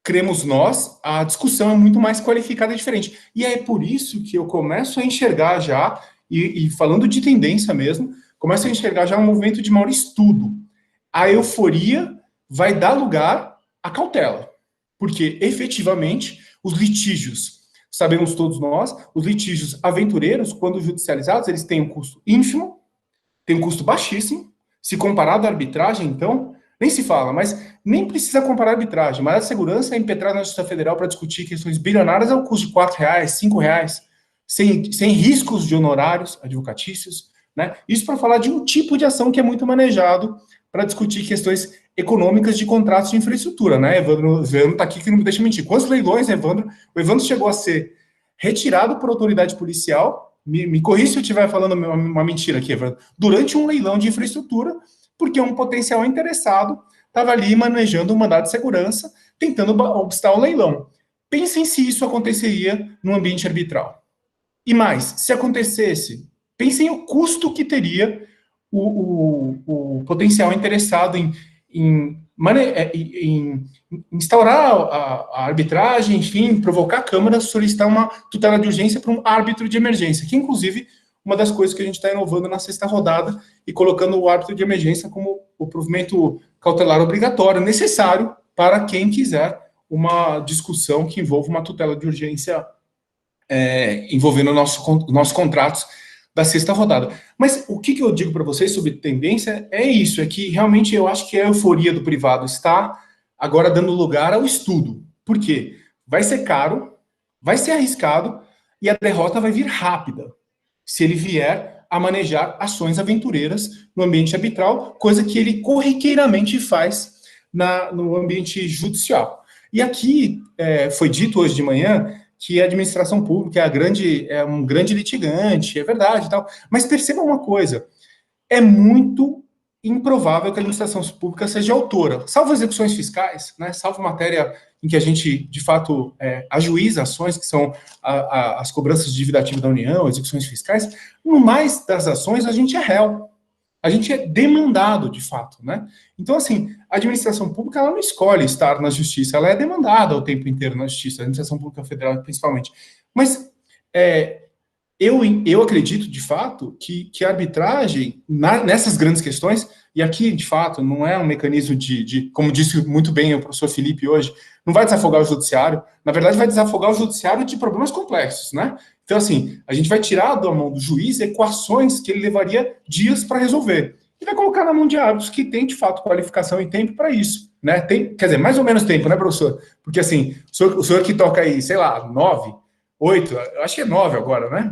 cremos nós, a discussão é muito mais qualificada e diferente. E é por isso que eu começo a enxergar já, e falando de tendência mesmo, começo a enxergar já um movimento de maior estudo. A euforia vai dar lugar à cautela, porque efetivamente os litígios, sabemos todos nós, os litígios aventureiros, quando judicializados, eles têm um custo ínfimo, têm um custo baixíssimo. Se comparado à arbitragem, então, nem se fala, mas nem precisa comparar a arbitragem. Mas a segurança é impetrada na Justiça Federal para discutir questões bilionárias ao custo de R$4, R$5, sem riscos de honorários advocatícios, né? Isso para falar de um tipo de ação que é muito manejado para discutir questões econômicas de contratos de infraestrutura, né? Evandro está aqui que não me deixa mentir. Quantos leilões, Evandro? O Evandro chegou a ser retirado por autoridade policial, me corrija se eu estiver falando uma mentira aqui, Evandro, durante um leilão de infraestrutura, porque um potencial interessado estava ali manejando um mandado de segurança, tentando obstar o leilão. Pensem se isso aconteceria num ambiente arbitral. E mais, se acontecesse, pensem o custo que teria o potencial interessado em instaurar a arbitragem, enfim, provocar a Câmara, solicitar uma tutela de urgência para um árbitro de emergência, que, inclusive, uma das coisas que a gente está inovando na 6ª rodada e colocando o árbitro de emergência como o provimento cautelar obrigatório, necessário para quem quiser uma discussão que envolva uma tutela de urgência envolvendo nossos contratos da 6ª rodada. Mas o que eu digo para vocês sobre tendência é isso, é que realmente eu acho que a euforia do privado está agora dando lugar ao estudo. Por quê? Vai ser caro, vai ser arriscado e a derrota vai vir rápida, se ele vier a manejar ações aventureiras no ambiente arbitral, coisa que ele corriqueiramente faz no ambiente judicial. E aqui foi dito hoje de manhã que a administração pública é um grande litigante, é verdade e tal, mas perceba uma coisa, é muito improvável que a administração pública seja autora, salvo execuções fiscais, né, salvo matéria em que a gente, de fato, ajuiza ações, que são as cobranças de dívida ativa da União, execuções fiscais, no mais das ações a gente é réu. a gente é demandado, de fato, né? Então, assim, a administração pública, ela não escolhe estar na justiça, ela é demandada o tempo inteiro na justiça, a administração pública federal, principalmente. Mas eu acredito, de fato, que a arbitragem, nessas grandes questões, e aqui, de fato, não é um mecanismo como disse muito bem o professor Felipe hoje, não vai desafogar o judiciário, na verdade vai desafogar o judiciário de problemas complexos, né? Então, assim, a gente vai tirar da mão do juiz equações que ele levaria dias para resolver, e vai colocar na mão de árbitros que tem, de fato, qualificação e tempo para isso, né? Quer dizer, mais ou menos tempo, né, professor? Porque, assim, o senhor que toca aí, sei lá, 9, 8, acho que é 9 agora, né?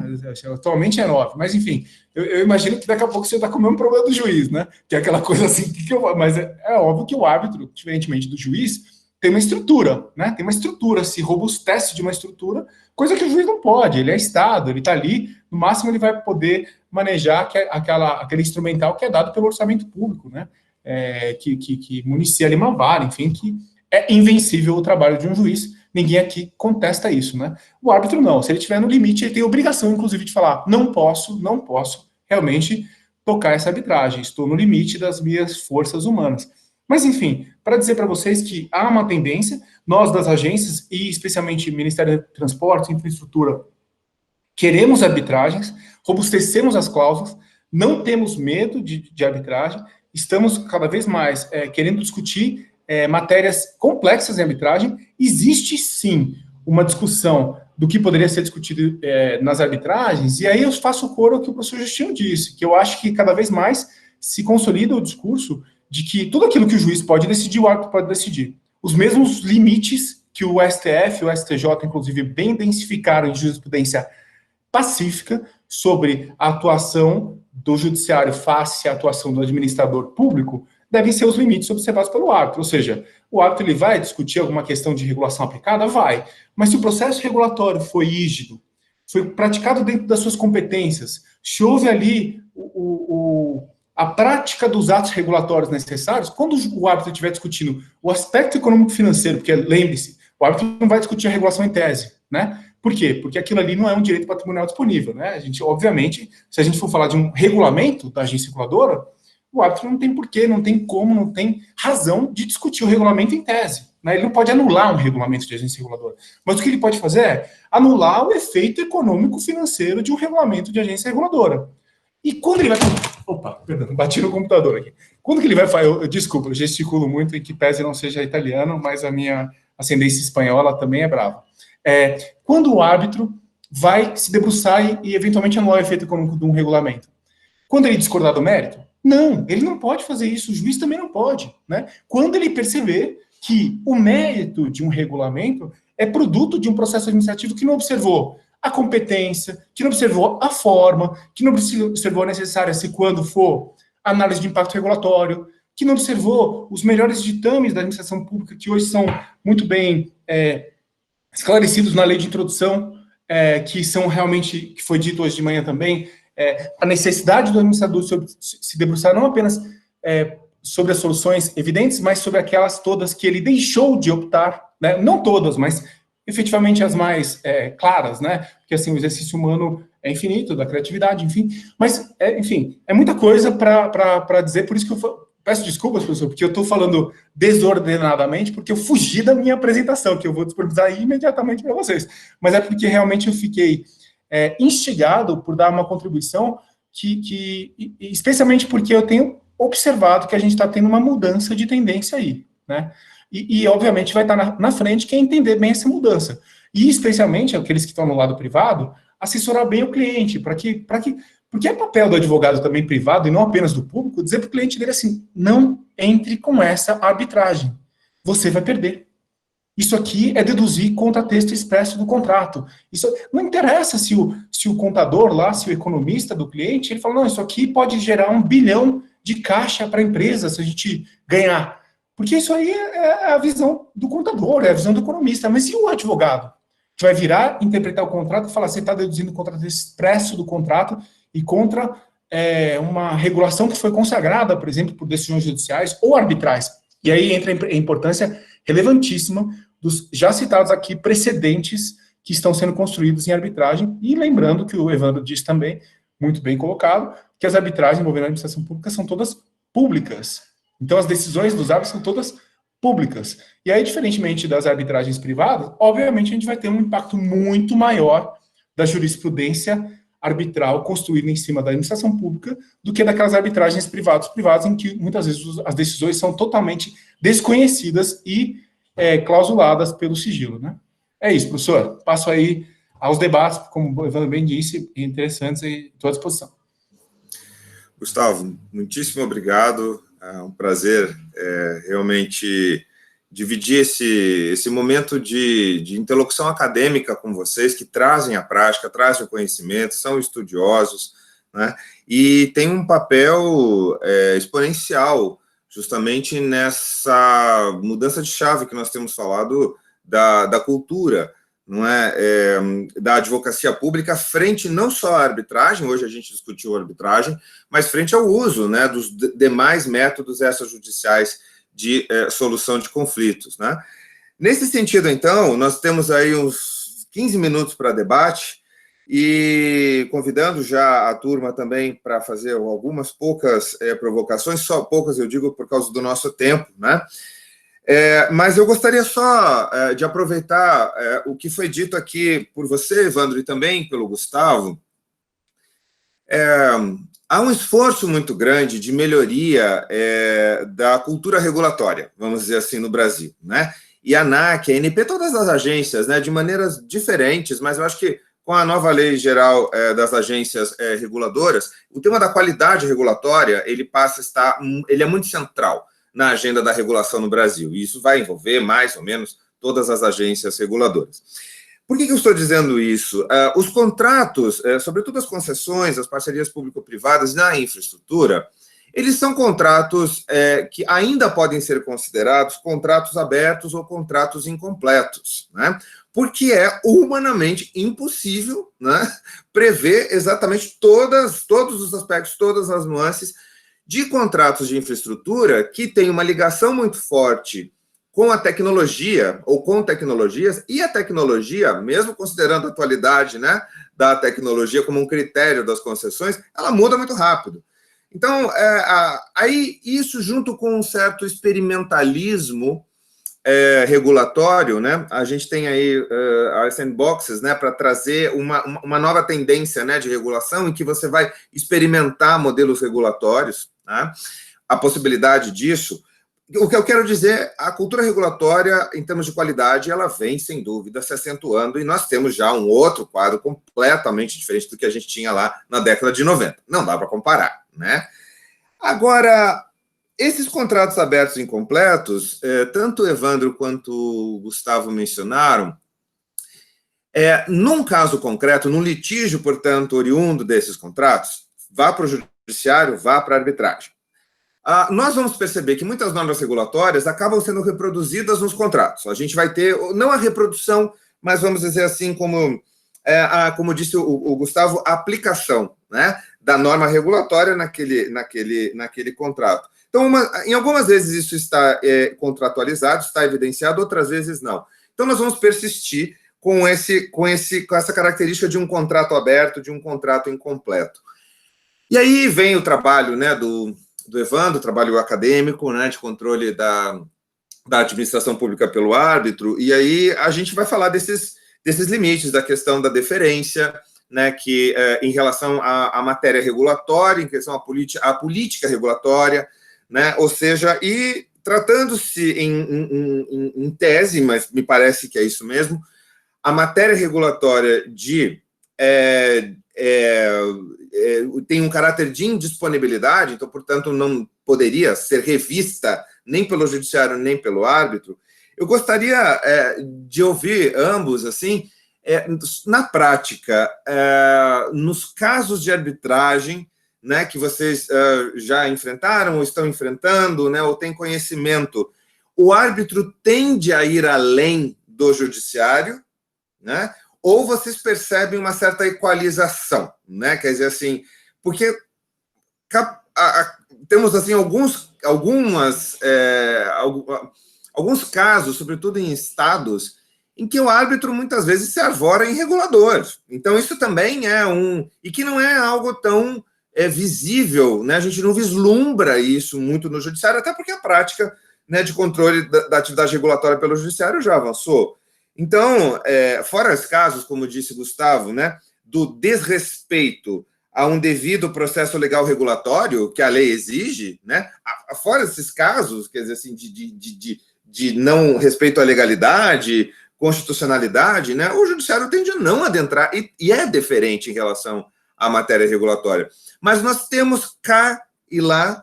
Atualmente é 9, mas enfim, eu imagino que daqui a pouco você está com o mesmo problema do juiz, né? Que é aquela coisa assim, mas é óbvio que o árbitro, diferentemente do juiz, tem uma estrutura, né? Tem uma estrutura, se robustece de uma estrutura, coisa que o juiz não pode, ele é Estado, ele está ali, no máximo ele vai poder manejar aquele instrumental que é dado pelo orçamento público, né? Que municia ali uma vara, enfim, que é invencível o trabalho de um juiz. Ninguém aqui contesta isso, né? O árbitro não. Se ele estiver no limite, ele tem obrigação, inclusive, de falar: não posso realmente tocar essa arbitragem. Estou no limite das minhas forças humanas. Mas, enfim, para dizer para vocês que há uma tendência, nós das agências, e especialmente Ministério de Transportes e Infraestrutura, queremos arbitragens, robustecemos as cláusulas, não temos medo de arbitragem, estamos cada vez mais querendo discutir matérias complexas em arbitragem. Existe, sim, uma discussão do que poderia ser discutido nas arbitragens, e aí eu faço coro ao que o professor Justino disse, que eu acho que cada vez mais se consolida o discurso de que tudo aquilo que o juiz pode decidir, o árbitro pode decidir. Os mesmos limites que o STF e o STJ, inclusive, bem identificaram em jurisprudência pacífica sobre a atuação do judiciário face à atuação do administrador público, devem ser os limites observados pelo árbitro. Ou seja, o árbitro ele vai discutir alguma questão de regulação aplicada? Vai. Mas se o processo regulatório foi rígido, foi praticado dentro das suas competências, se houve ali a prática dos atos regulatórios necessários, quando o árbitro estiver discutindo o aspecto econômico-financeiro, porque lembre-se, o árbitro não vai discutir a regulação em tese, né? Por quê? Porque aquilo ali não é um direito patrimonial disponível, né? A gente, obviamente, se a gente for falar de um regulamento da agência reguladora, o árbitro não tem porquê, não tem como, não tem razão de discutir o regulamento em tese, né? Ele não pode anular um regulamento de agência reguladora. Mas o que ele pode fazer é anular o efeito econômico-financeiro de um regulamento de agência reguladora. E quando ele vai... Opa, perdão, bati no computador aqui. Quando que ele vai fazer... Desculpa, eu gesticulo muito, em que pese não seja italiano, mas a minha ascendência espanhola também é brava. Quando o árbitro vai se debruçar e eventualmente anular o efeito econômico de um regulamento? Quando ele discordar do mérito? Não, ele não pode fazer isso, o juiz também não pode, né? Quando ele perceber que o mérito de um regulamento é produto de um processo administrativo que não observou a competência, que não observou a forma, que não observou a necessária se quando for análise de impacto regulatório, que não observou os melhores ditames da administração pública, que hoje são muito bem esclarecidos na lei de introdução, que são realmente, que foi dito hoje de manhã também, a necessidade do administrador se debruçar não apenas sobre as soluções evidentes, mas sobre aquelas todas que ele deixou de optar, né? Não todas, mas efetivamente as mais claras, né? Porque assim, o exercício humano é infinito, da criatividade, enfim. Mas, enfim, é muita coisa para dizer, por isso que eu peço desculpas, professor, porque eu estou falando desordenadamente, porque eu fugi da minha apresentação, que eu vou disponibilizar imediatamente para vocês. Mas é porque realmente eu fiquei instigado por dar uma contribuição especialmente porque eu tenho observado que a gente está tendo uma mudança de tendência aí, né? E obviamente, vai estar na frente quem entender bem essa mudança. E, especialmente, aqueles que estão no lado privado, assessorar bem o cliente, porque é papel do advogado também privado, e não apenas do público, dizer para o cliente dele assim: não entre com essa arbitragem, você vai perder. Isso aqui é deduzir contratexto expresso do contrato. Isso não interessa se o contador lá, se o economista do cliente, ele fala: não, isso aqui pode gerar 1 bilhão de caixa para a empresa se a gente ganhar. Porque isso aí é a visão do contador, é a visão do economista. Mas e o advogado? Que vai virar, interpretar o contrato e falar: você está deduzindo o contrato expresso do contrato e contra uma regulação que foi consagrada, por exemplo, por decisões judiciais ou arbitrais. E aí entra a importância relevantíssima dos já citados aqui precedentes que estão sendo construídos em arbitragem. E lembrando que o Evandro disse também, muito bem colocado, que as arbitragens envolvendo a administração pública são todas públicas. Então, as decisões dos árbitros são todas públicas. E aí, diferentemente das arbitragens privadas, obviamente a gente vai ter um impacto muito maior da jurisprudência arbitral construída em cima da administração pública do que daquelas arbitragens privadas em que muitas vezes as decisões são totalmente desconhecidas e clausuladas pelo sigilo, né? É isso, professor. Passo aí aos debates, como o Evandro bem disse, interessantes e estou à disposição. Gustavo, muitíssimo obrigado. É um prazer realmente dividir esse momento de interlocução acadêmica com vocês, que trazem a prática, trazem o conhecimento, são estudiosos, né? E tem um papel exponencial justamente nessa mudança de chave que nós temos falado da cultura, não é? Da advocacia pública frente não só à arbitragem, hoje a gente discutiu a arbitragem, mas frente ao uso, né, dos demais métodos extrajudiciais de solução de conflitos, né? Nesse sentido, então, nós temos aí uns 15 minutos para debate e convidando já a turma também para fazer algumas poucas provocações, só poucas eu digo por causa do nosso tempo, né? Mas eu gostaria só de aproveitar o que foi dito aqui por você, Evandro, e também pelo Gustavo. Há um esforço muito grande de melhoria da cultura regulatória, vamos dizer assim, no Brasil, né? E a ANAC, a ANP, todas as agências, né, de maneiras diferentes, mas eu acho que com a nova lei geral das agências reguladoras, o tema da qualidade regulatória, ele é muito central na agenda da regulação no Brasil, e isso vai envolver mais ou menos todas as agências reguladoras. Por que eu estou dizendo isso? Os contratos, sobretudo as concessões, as parcerias público-privadas na infraestrutura, eles são contratos que ainda podem ser considerados contratos abertos ou contratos incompletos, né? Porque é humanamente impossível, né, prever exatamente todos os aspectos, todas as nuances de contratos de infraestrutura que têm uma ligação muito forte com a tecnologia, ou com tecnologias, e a tecnologia, mesmo considerando a atualidade, né, da tecnologia como um critério das concessões, ela muda muito rápido. Então, aí isso junto com um certo experimentalismo regulatório, né, a gente tem aí as sandboxes, né, para trazer uma nova tendência, né, de regulação, em que você vai experimentar modelos regulatórios, né, a possibilidade disso. O que eu quero dizer, a cultura regulatória, em termos de qualidade, ela vem, sem dúvida, se acentuando, e nós temos já um outro quadro completamente diferente do que a gente tinha lá na década de 90. Não dá para comparar, né? Agora, esses contratos abertos e incompletos, tanto o Evandro quanto o Gustavo mencionaram, num caso concreto, num litígio, portanto, oriundo desses contratos, vá para o judiciário, vá para a arbitragem. Nós vamos perceber que muitas normas regulatórias acabam sendo reproduzidas nos contratos. A gente vai ter, não a reprodução, mas vamos dizer assim, como disse o Gustavo, a aplicação, né, da norma regulatória naquele contrato. Então, em algumas vezes isso está contratualizado, está evidenciado, outras vezes não. Então, nós vamos persistir com essa característica de um contrato aberto, de um contrato incompleto. E aí vem o trabalho, né, do Evandro, trabalho acadêmico, né, de controle da administração pública pelo árbitro, e aí a gente vai falar desses limites, da questão da deferência, né, que em relação à matéria regulatória, em questão à política regulatória, né, ou seja, e tratando-se em tese, mas me parece que é isso mesmo, a matéria regulatória tem um caráter de indisponibilidade, então, portanto, não poderia ser revista nem pelo judiciário, nem pelo árbitro. Eu gostaria de ouvir ambos, assim, na prática, nos casos de arbitragem, né, que vocês já enfrentaram, ou estão enfrentando, né, ou têm conhecimento, o árbitro tende a ir além do judiciário, né? Ou vocês percebem uma certa equalização, né? Quer dizer assim, porque temos assim alguns casos, sobretudo em estados, em que o árbitro muitas vezes se arvora em regulador. Então isso também e que não é algo tão visível, né? A gente não vislumbra isso muito no judiciário, até porque a prática, né, de controle da atividade regulatória pelo judiciário já avançou. Então, fora os casos, como disse Gustavo, né, do desrespeito a um devido processo legal regulatório que a lei exige, né, fora esses casos, quer dizer assim, de não respeito à legalidade, constitucionalidade, né, o judiciário tende a não adentrar, e é deferente em relação à matéria regulatória. Mas nós temos cá e lá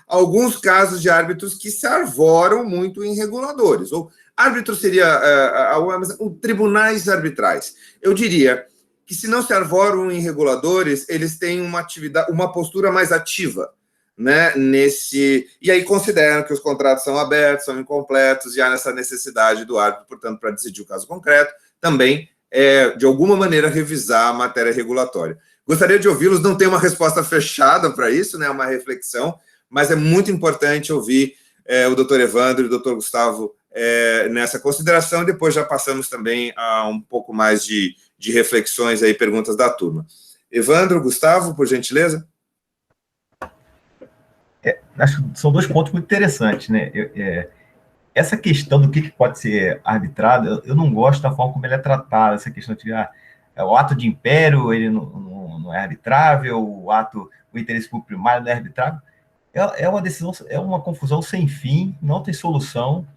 alguns casos de árbitros que se arvoram muito em reguladores. Ou árbitro seria tribunais arbitrais. Eu diria que, se não se arvoram em reguladores, eles têm uma postura mais ativa, né, e aí consideram que os contratos são abertos, são incompletos, e há essa necessidade do árbitro, portanto, para decidir o caso concreto, também, de alguma maneira, revisar a matéria regulatória. Gostaria de ouvi-los, não tem uma resposta fechada para isso, né, uma reflexão, mas é muito importante ouvir o doutor Evandro e o doutor Gustavo nessa consideração, e depois já passamos também a um pouco mais de reflexões e perguntas da turma. Evandro, Gustavo, por gentileza. Acho que são dois pontos muito interessantes, né? Essa questão do que pode ser arbitrado, eu não gosto da forma como ele é tratado, essa questão de o ato de império, ele não é arbitrável, o interesse público primário não é arbitrável. É uma decisão, é uma confusão sem fim, não tem solução,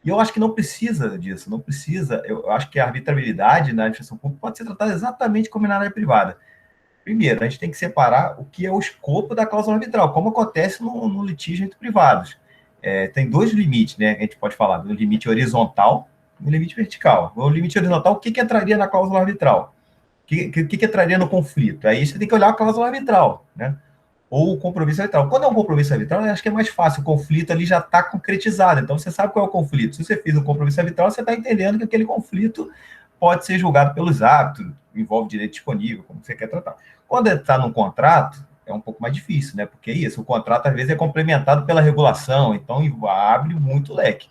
e eu acho que não precisa disso, não precisa. Eu acho que a arbitrabilidade na administração pública pode ser tratada exatamente como na área privada. Primeiro, a gente tem que separar o que é o escopo da cláusula arbitral, como acontece no litígio entre privados. Tem dois limites, né? A gente pode falar do limite horizontal e do limite vertical. O limite horizontal, o que entraria na cláusula arbitral? O que entraria no conflito? Aí você tem que olhar a cláusula arbitral, né? Ou o compromisso arbitral. Quando é um compromisso arbitral, eu acho que é mais fácil, o conflito ali já está concretizado, então você sabe qual é o conflito. Se você fez um compromisso arbitral, você está entendendo que aquele conflito pode ser julgado pelos árbitros, envolve direito disponível, como você quer tratar. Quando está num contrato, é um pouco mais difícil, né? Porque o contrato às vezes é complementado pela regulação, então abre muito leque.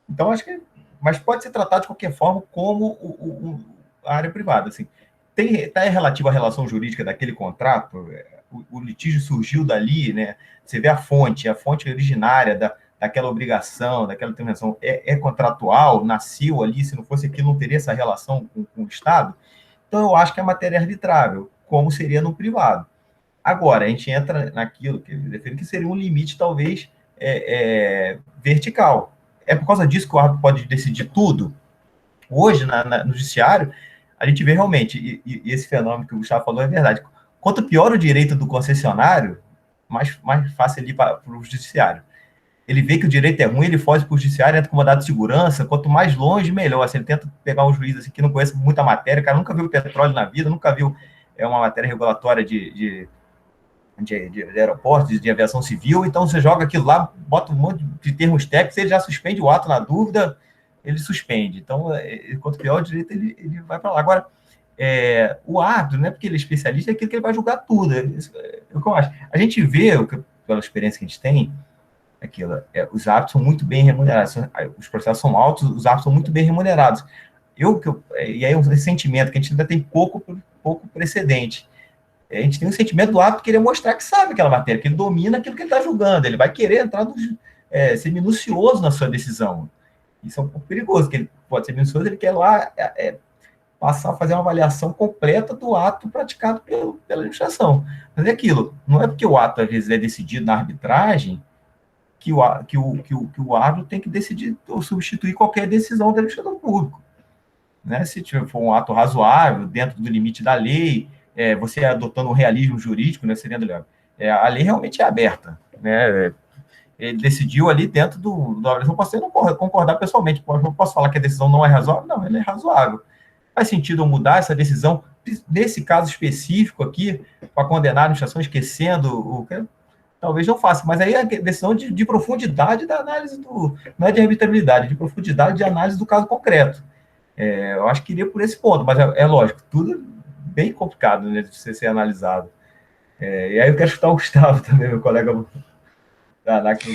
Então, acho que... Mas pode ser tratado de qualquer forma como a área privada, assim. Está relativo à relação jurídica daquele contrato, o litígio surgiu dali, né? Você vê a fonte originária daquela obrigação, daquela determinação é contratual, nasceu ali, se não fosse aquilo, não teria essa relação com o Estado. Então, eu acho que a matéria é arbitrável, como seria no privado. Agora, a gente entra naquilo que eu defendo que seria um limite, talvez, vertical. É por causa disso que o árbitro pode decidir tudo. Hoje, no judiciário, a gente vê realmente, e esse fenômeno que o Gustavo falou é verdade. Quanto pior o direito do concessionário, mais fácil ele ir para o judiciário. Ele vê que o direito é ruim, ele foge para o judiciário, entra com mandado de segurança, quanto mais longe, melhor. Assim, ele tenta pegar um juiz assim, que não conhece muita matéria, o cara nunca viu petróleo na vida, nunca viu uma matéria regulatória de aeroportos, de aviação civil, então você joga aquilo lá, bota um monte de termos técnicos, ele já suspende o ato na dúvida, ele suspende. Então, quanto pior o direito, ele vai para lá. Agora, o árbitro, não é porque ele é especialista, é aquilo que ele vai julgar tudo. É o que eu acho. A gente vê, pela experiência que a gente tem, os árbitros são muito bem remunerados, os processos são altos, os árbitros são muito bem remunerados. E aí esse sentimento que a gente ainda tem pouco precedente. A gente tem um sentimento do árbitro querer mostrar que sabe aquela matéria, que ele domina aquilo que ele está julgando, ele vai querer entrar ser minucioso na sua decisão. Isso é um pouco perigoso, que ele pode ser minucioso, ele quer lá passar a fazer uma avaliação completa do ato praticado pela administração. Mas é aquilo, não é porque o ato, às vezes, é decidido na arbitragem que o árbitro tem que decidir ou substituir qualquer decisão do administrador público. Né? Se for um ato razoável, dentro do limite da lei, você adotando um realismo jurídico, né, a lei realmente é aberta. Né? Ele decidiu ali dentro da avaliação. Posso não concordar pessoalmente, não posso falar que a decisão não é razoável, não, ela é razoável. Faz sentido eu mudar essa decisão, nesse caso específico aqui, para condenar a administração, esquecendo talvez não faça, mas aí é a decisão de profundidade da análise não é de arbitrabilidade, de profundidade de análise do caso concreto. Eu acho que iria por esse ponto, mas é lógico, tudo bem complicado, né, de ser analisado. E aí eu quero escutar o Gustavo também, meu colega da ANAC.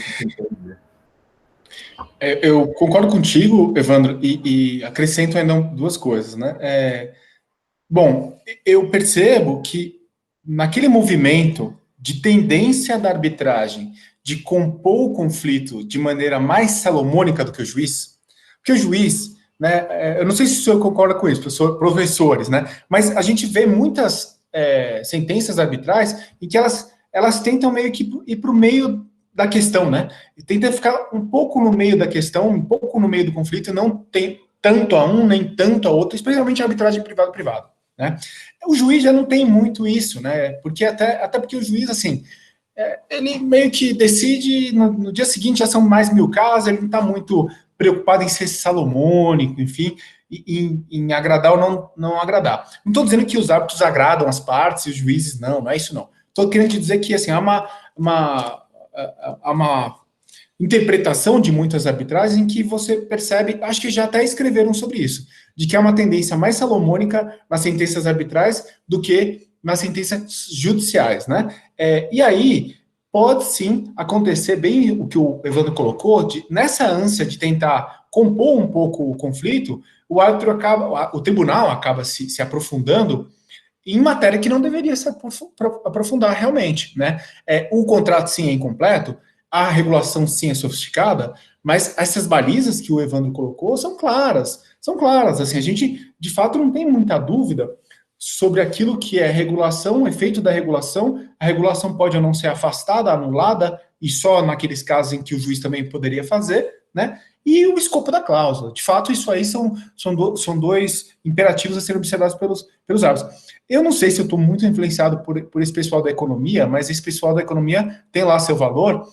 Eu concordo contigo, Evandro, e acrescento ainda duas coisas, né? Bom, eu percebo que naquele movimento de tendência da arbitragem de compor o conflito de maneira mais salomônica do que o juiz, porque o juiz, né, eu não sei se o senhor concorda com isso, professores, né, mas a gente vê muitas sentenças arbitrais em que elas tentam meio que ir para o meio da questão, né, e tentam ficar um pouco no meio da questão, um pouco no meio do conflito, e não tem tanto a um, nem tanto a outro, especialmente a arbitragem privado-privado, né. O juiz já não tem muito isso, né, porque até porque o juiz, assim, ele meio que decide, no dia seguinte já são mais 1000 casos, ele não está muito preocupado em ser salomônico, enfim, em agradar ou não agradar. Não estou dizendo que os árbitros agradam as partes e os juízes não é isso não. Estou querendo te dizer que, assim, há uma interpretação de muitas arbitragens em que você percebe, acho que já até escreveram sobre isso, de que há uma tendência mais salomônica nas sentenças arbitrais do que nas sentenças judiciais, né? E aí, pode sim acontecer bem o que o Evandro colocou, nessa ânsia de tentar compor um pouco o conflito, o tribunal acaba se aprofundando em matéria que não deveria se aprofundar realmente, né? O contrato sim é incompleto, a regulação sim é sofisticada, mas essas balizas que o Evandro colocou são claras, assim, a gente de fato não tem muita dúvida sobre aquilo que é regulação, o efeito da regulação. A regulação pode ou não ser afastada, anulada, e só naqueles casos em que o juiz também poderia fazer, né? E o escopo da cláusula. De fato, isso aí são dois imperativos a serem observados pelos árbitros. Eu não sei se eu estou muito influenciado por esse pessoal da economia, mas esse pessoal da economia tem lá seu valor,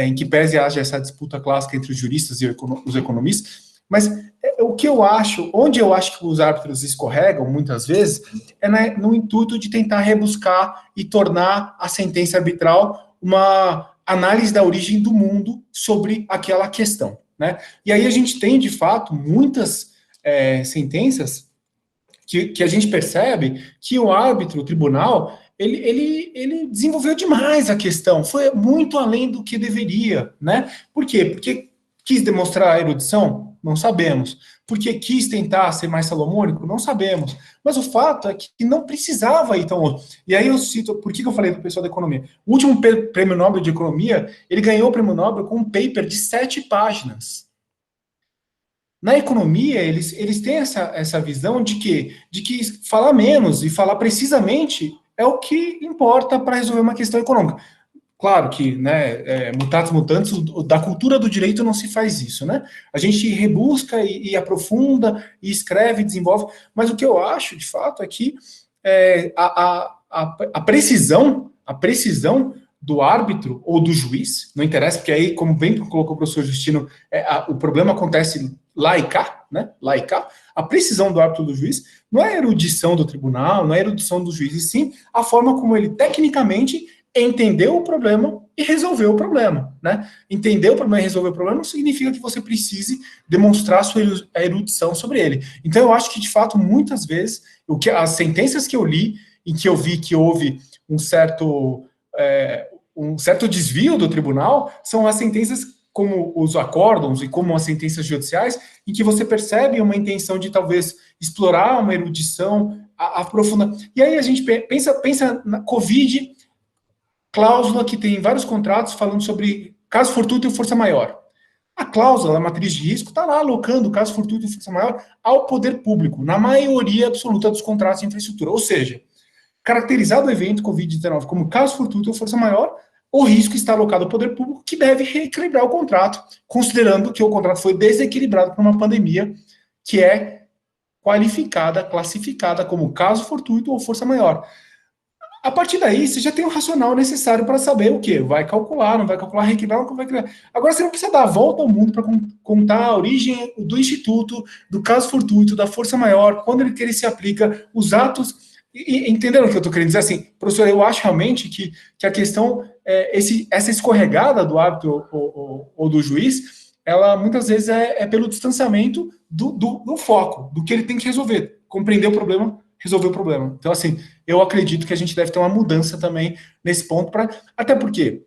em que pese haja essa disputa clássica entre os juristas e os economistas, mas o que eu acho, onde eu acho que os árbitros escorregam, muitas vezes, no intuito de tentar rebuscar e tornar a sentença arbitral uma análise da origem do mundo sobre aquela questão, né? E aí a gente tem, de fato, muitas sentenças que a gente percebe que o árbitro, o tribunal, ele desenvolveu demais a questão, foi muito além do que deveria, né? Por quê? Porque quis demonstrar a erudição? Não sabemos. Porque quis tentar ser mais salomônico? Não sabemos. Mas o fato é que não precisava ir tão longe. E aí eu cito, por que eu falei do pessoal da economia? O último prêmio Nobel de Economia, ele ganhou o prêmio Nobel com um paper de 7 páginas. Na economia, eles têm essa visão de que falar menos e falar precisamente é o que importa para resolver uma questão econômica. Claro que, né, mutatis mutandis, da cultura do direito não se faz isso, né? A gente rebusca e aprofunda, e escreve, desenvolve, mas o que eu acho, de fato, é que a precisão do árbitro ou do juiz, não interessa, porque aí, como bem colocou o professor Justino, o problema acontece lá e cá, né? Lá e cá. A precisão do árbitro ou do juiz não é a erudição do tribunal, não é a erudição do juiz, e sim a forma como ele, tecnicamente, entendeu o problema e resolveu o problema, né? Entender o problema e resolver o problema não significa que você precise demonstrar sua erudição sobre ele. Então, eu acho que, de fato, muitas vezes, as sentenças que eu li, em que eu vi que houve um certo desvio do tribunal, são as sentenças como os acórdãos e como as sentenças judiciais, em que você percebe uma intenção de, talvez, explorar uma erudição, aprofundar. E aí a gente pensa na Covid, cláusula que tem vários contratos falando sobre caso fortuito e força maior. A cláusula, a matriz de risco, está lá alocando caso fortuito e força maior ao poder público, na maioria absoluta dos contratos de infraestrutura. Ou seja, caracterizado o evento Covid-19 como caso fortuito ou força maior, o risco está alocado ao poder público, que deve reequilibrar o contrato, considerando que o contrato foi desequilibrado por uma pandemia que é classificada como caso fortuito ou força maior. A partir daí, você já tem o racional necessário para saber o quê? Vai calcular, não vai calcular, reequilibrar, não vai equilibrar. Agora, você não precisa dar a volta ao mundo para contar a origem do instituto, do caso fortuito, da força maior, quando ele se aplica, os atos. Entenderam o que eu estou querendo dizer? Assim, professor, eu acho realmente que a questão, essa escorregada do árbitro ou do juiz, ela muitas vezes é pelo distanciamento do foco, do que ele tem que resolver, compreender o problema, resolver o problema. Então, assim, eu acredito que a gente deve ter uma mudança também nesse ponto, até porque,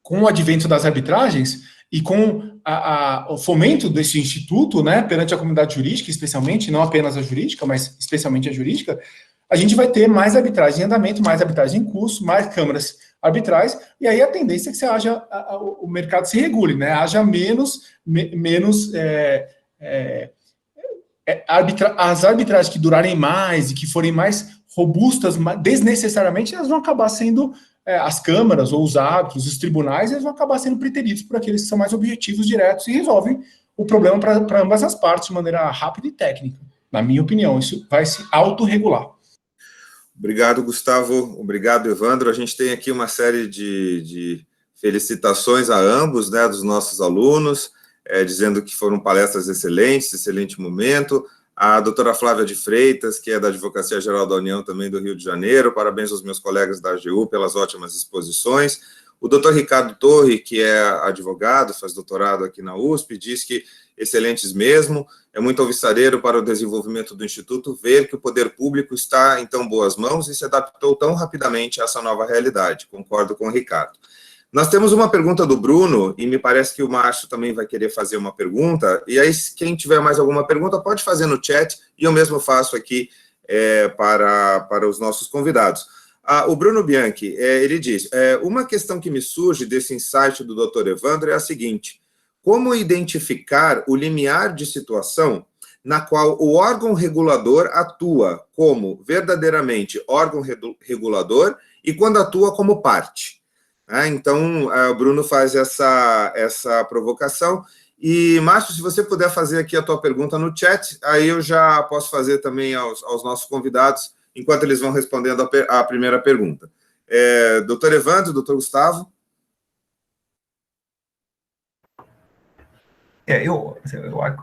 com o advento das arbitragens e com o fomento desse instituto, né, perante a comunidade jurídica, especialmente, não apenas a jurídica, mas especialmente a jurídica, a gente vai ter mais arbitragem em andamento, mais arbitragem em curso, mais câmaras arbitrais, e aí a tendência é que o mercado se regule, né? Haja menos as arbitragens que durarem mais e que forem mais robustas, desnecessariamente, elas vão acabar sendo, as câmaras ou os árbitros, os tribunais, eles vão acabar sendo preteridos por aqueles que são mais objetivos, diretos, e resolvem o problema para ambas as partes de maneira rápida e técnica. Na minha opinião, isso vai se autorregular. Obrigado, Gustavo. Obrigado, Evandro. A gente tem aqui uma série de felicitações a ambos, né, dos nossos alunos, dizendo que foram palestras excelentes, excelente momento. A doutora Flávia de Freitas, que é da Advocacia Geral da União, também do Rio de Janeiro. Parabéns aos meus colegas da AGU pelas ótimas exposições. O doutor Ricardo Torre, que é advogado, faz doutorado aqui na USP, diz que excelentes mesmo, é muito alvissareiro para o desenvolvimento do Instituto ver que o poder público está em tão boas mãos e se adaptou tão rapidamente a essa nova realidade. Concordo com o Ricardo. Nós temos uma pergunta do Bruno, e me parece que o Márcio também vai querer fazer uma pergunta, e aí quem tiver mais alguma pergunta pode fazer no chat, e eu mesmo faço aqui para os nossos convidados. O Bruno Bianchi, ele diz, uma questão que me surge desse insight do Dr. Evandro é a seguinte: como identificar o limiar de situação na qual o órgão regulador atua como verdadeiramente órgão regulador e quando atua como parte? Então, o Bruno faz essa provocação. E, Márcio, se você puder fazer aqui a tua pergunta no chat, aí eu já posso fazer também aos nossos convidados, enquanto eles vão respondendo a primeira pergunta. Doutor Evandro, doutor Gustavo?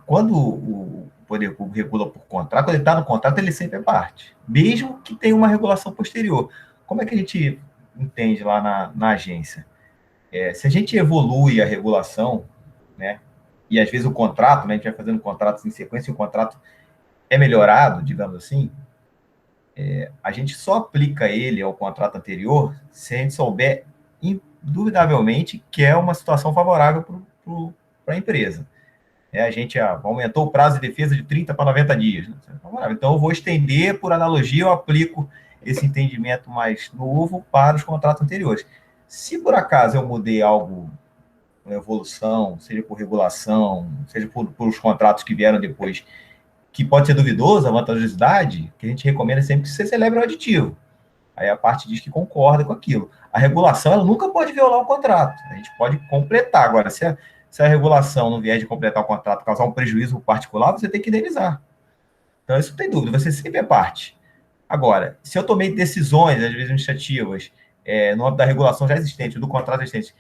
Quando o poder público regula por contrato, quando ele está no contrato, ele sempre é parte, mesmo que tenha uma regulação posterior. Como é que a gente entende lá na agência? Se a gente evolui a regulação, né, e às vezes o contrato, né, a gente vai fazendo contratos em sequência, e o contrato é melhorado, digamos assim, a gente só aplica ele ao contrato anterior se a gente souber, indubitavelmente, que é uma situação favorável para a empresa. A gente aumentou o prazo de defesa de 30 para 90 dias. Né? Então, eu vou estender, por analogia, eu aplico esse entendimento mais novo para os contratos anteriores. Se, por acaso, eu mudei algo, uma evolução, seja por regulação, seja por os contratos que vieram depois, que pode ser duvidoso, a vantajosidade, que a gente recomenda sempre que você celebre o aditivo. Aí a parte diz que concorda com aquilo. A regulação, ela nunca pode violar o contrato. A gente pode completar. Agora, se a regulação não vier de completar o contrato, causar um prejuízo particular, você tem que indenizar. Então, isso não tem dúvida, você sempre é parte. Agora, se eu tomei decisões, às vezes administrativas, no âmbito da regulação já existente, do contrato existente,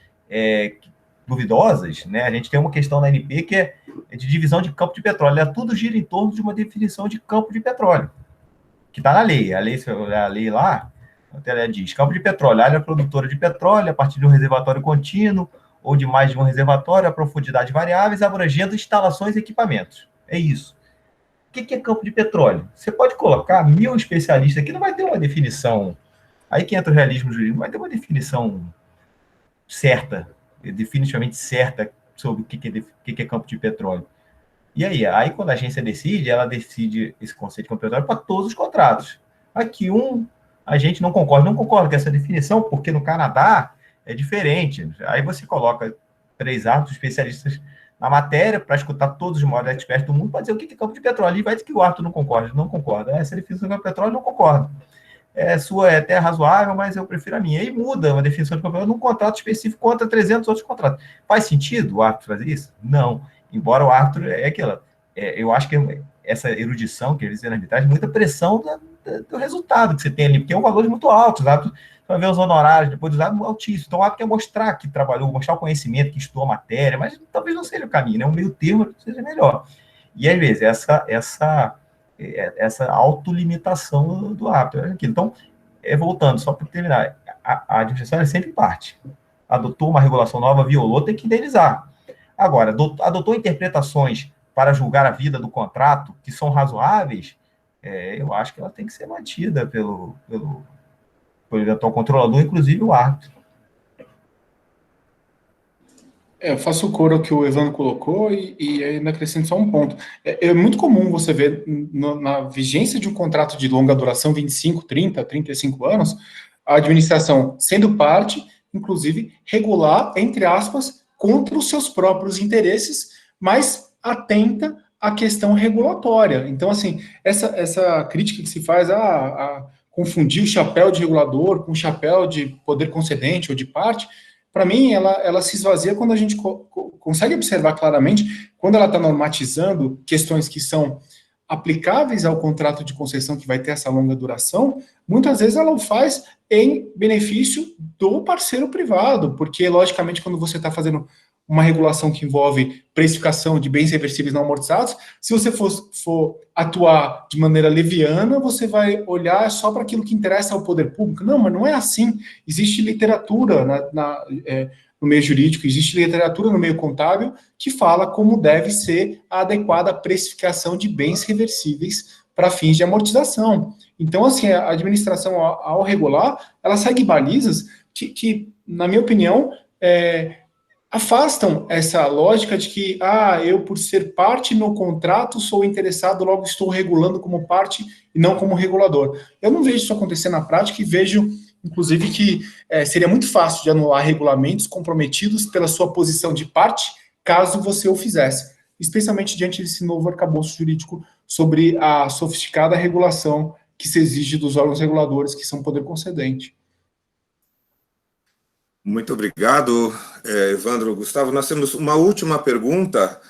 duvidosas, né? A gente tem uma questão na ANP que é de divisão de campo de petróleo. Tudo gira em torno de uma definição de campo de petróleo, que está na lei. A lei lá, ela diz, campo de petróleo, área produtora de petróleo, a partir de um reservatório contínuo, ou de mais de um reservatório, a profundidade variáveis, abrangendo instalações e equipamentos. É isso. O que é campo de petróleo? Você pode colocar 1000 especialistas aqui, não vai ter uma definição. Aí que entra o realismo jurídico, não vai ter uma definição certa, definitivamente certa, sobre o que é campo de petróleo. E aí quando a agência decide, ela decide esse conceito de campo de petróleo para todos os contratos. Aqui a gente não concorda com essa definição, porque no Canadá é diferente. Aí você coloca 3 árbitros especialistas na matéria para escutar todos os maiores experts do mundo para dizer o que é campo de petróleo. E vai dizer que o árbitro não concorda. Essa definição de campo de petróleo não concorda. Sua é até razoável, mas eu prefiro a minha. E muda uma definição de campo de petróleo num contrato específico contra 300 outros contratos. Faz sentido o árbitro fazer isso? Não. Embora o árbitro eu acho que essa erudição que eles dizem na arbitragem, muita pressão do resultado que você tem ali, porque é um valor muito alto. Os árbitros vai ver os honorários depois dos árbitros altíssimos. Então, o árbitro quer mostrar que trabalhou, mostrar o conhecimento, que estudou a matéria, mas talvez não seja o caminho, né? Um meio termo seja melhor. E, às vezes, essa autolimitação do árbitro. Então, voltando, só para terminar, a administração é sempre parte. Adotou uma regulação nova, violou, tem que indenizar. Agora, adotou interpretações para julgar a vida do contrato que são razoáveis, eu acho que ela tem que ser mantida pelo eventual controlador, inclusive o árbitro. Eu faço coro ao que o Evandro colocou e ainda acrescento só um ponto. É muito comum você ver na vigência de um contrato de longa duração, 25, 30, 35 anos, a administração sendo parte, inclusive, regular, entre aspas, contra os seus próprios interesses, mas atenta à questão regulatória. Então, assim, essa crítica que se faz a confundir o chapéu de regulador com o chapéu de poder concedente ou de parte, para mim, ela se esvazia quando a gente consegue observar claramente, quando ela está normatizando questões que são aplicáveis ao contrato de concessão que vai ter essa longa duração, muitas vezes ela o faz em benefício do parceiro privado, porque, logicamente, quando você está fazendo uma regulação que envolve precificação de bens reversíveis não amortizados, se você for atuar de maneira leviana, você vai olhar só para aquilo que interessa ao poder público. Não, mas não é assim. Existe literatura no meio jurídico, existe literatura no meio contábil que fala como deve ser a adequada precificação de bens reversíveis para fins de amortização. Então, assim, a administração, ao regular, ela segue balizas que na minha opinião, afastam essa lógica de que, eu, por ser parte no contrato, sou interessado, logo estou regulando como parte e não como regulador. Eu não vejo isso acontecer na prática e vejo, inclusive, que seria muito fácil de anular regulamentos comprometidos pela sua posição de parte, caso você o fizesse, especialmente diante desse novo arcabouço jurídico sobre a sofisticada regulação que se exige dos órgãos reguladores, que são poder concedente. Muito obrigado, Evandro. Gustavo, nós temos uma última pergunta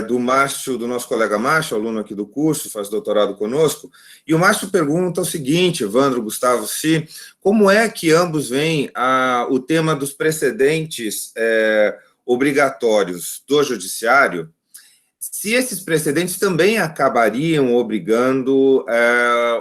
do Márcio, do nosso colega Márcio, aluno aqui do curso, faz doutorado conosco, e o Márcio pergunta o seguinte, Evandro, Gustavo, como é que ambos veem o tema dos precedentes obrigatórios do judiciário, se esses precedentes também acabariam obrigando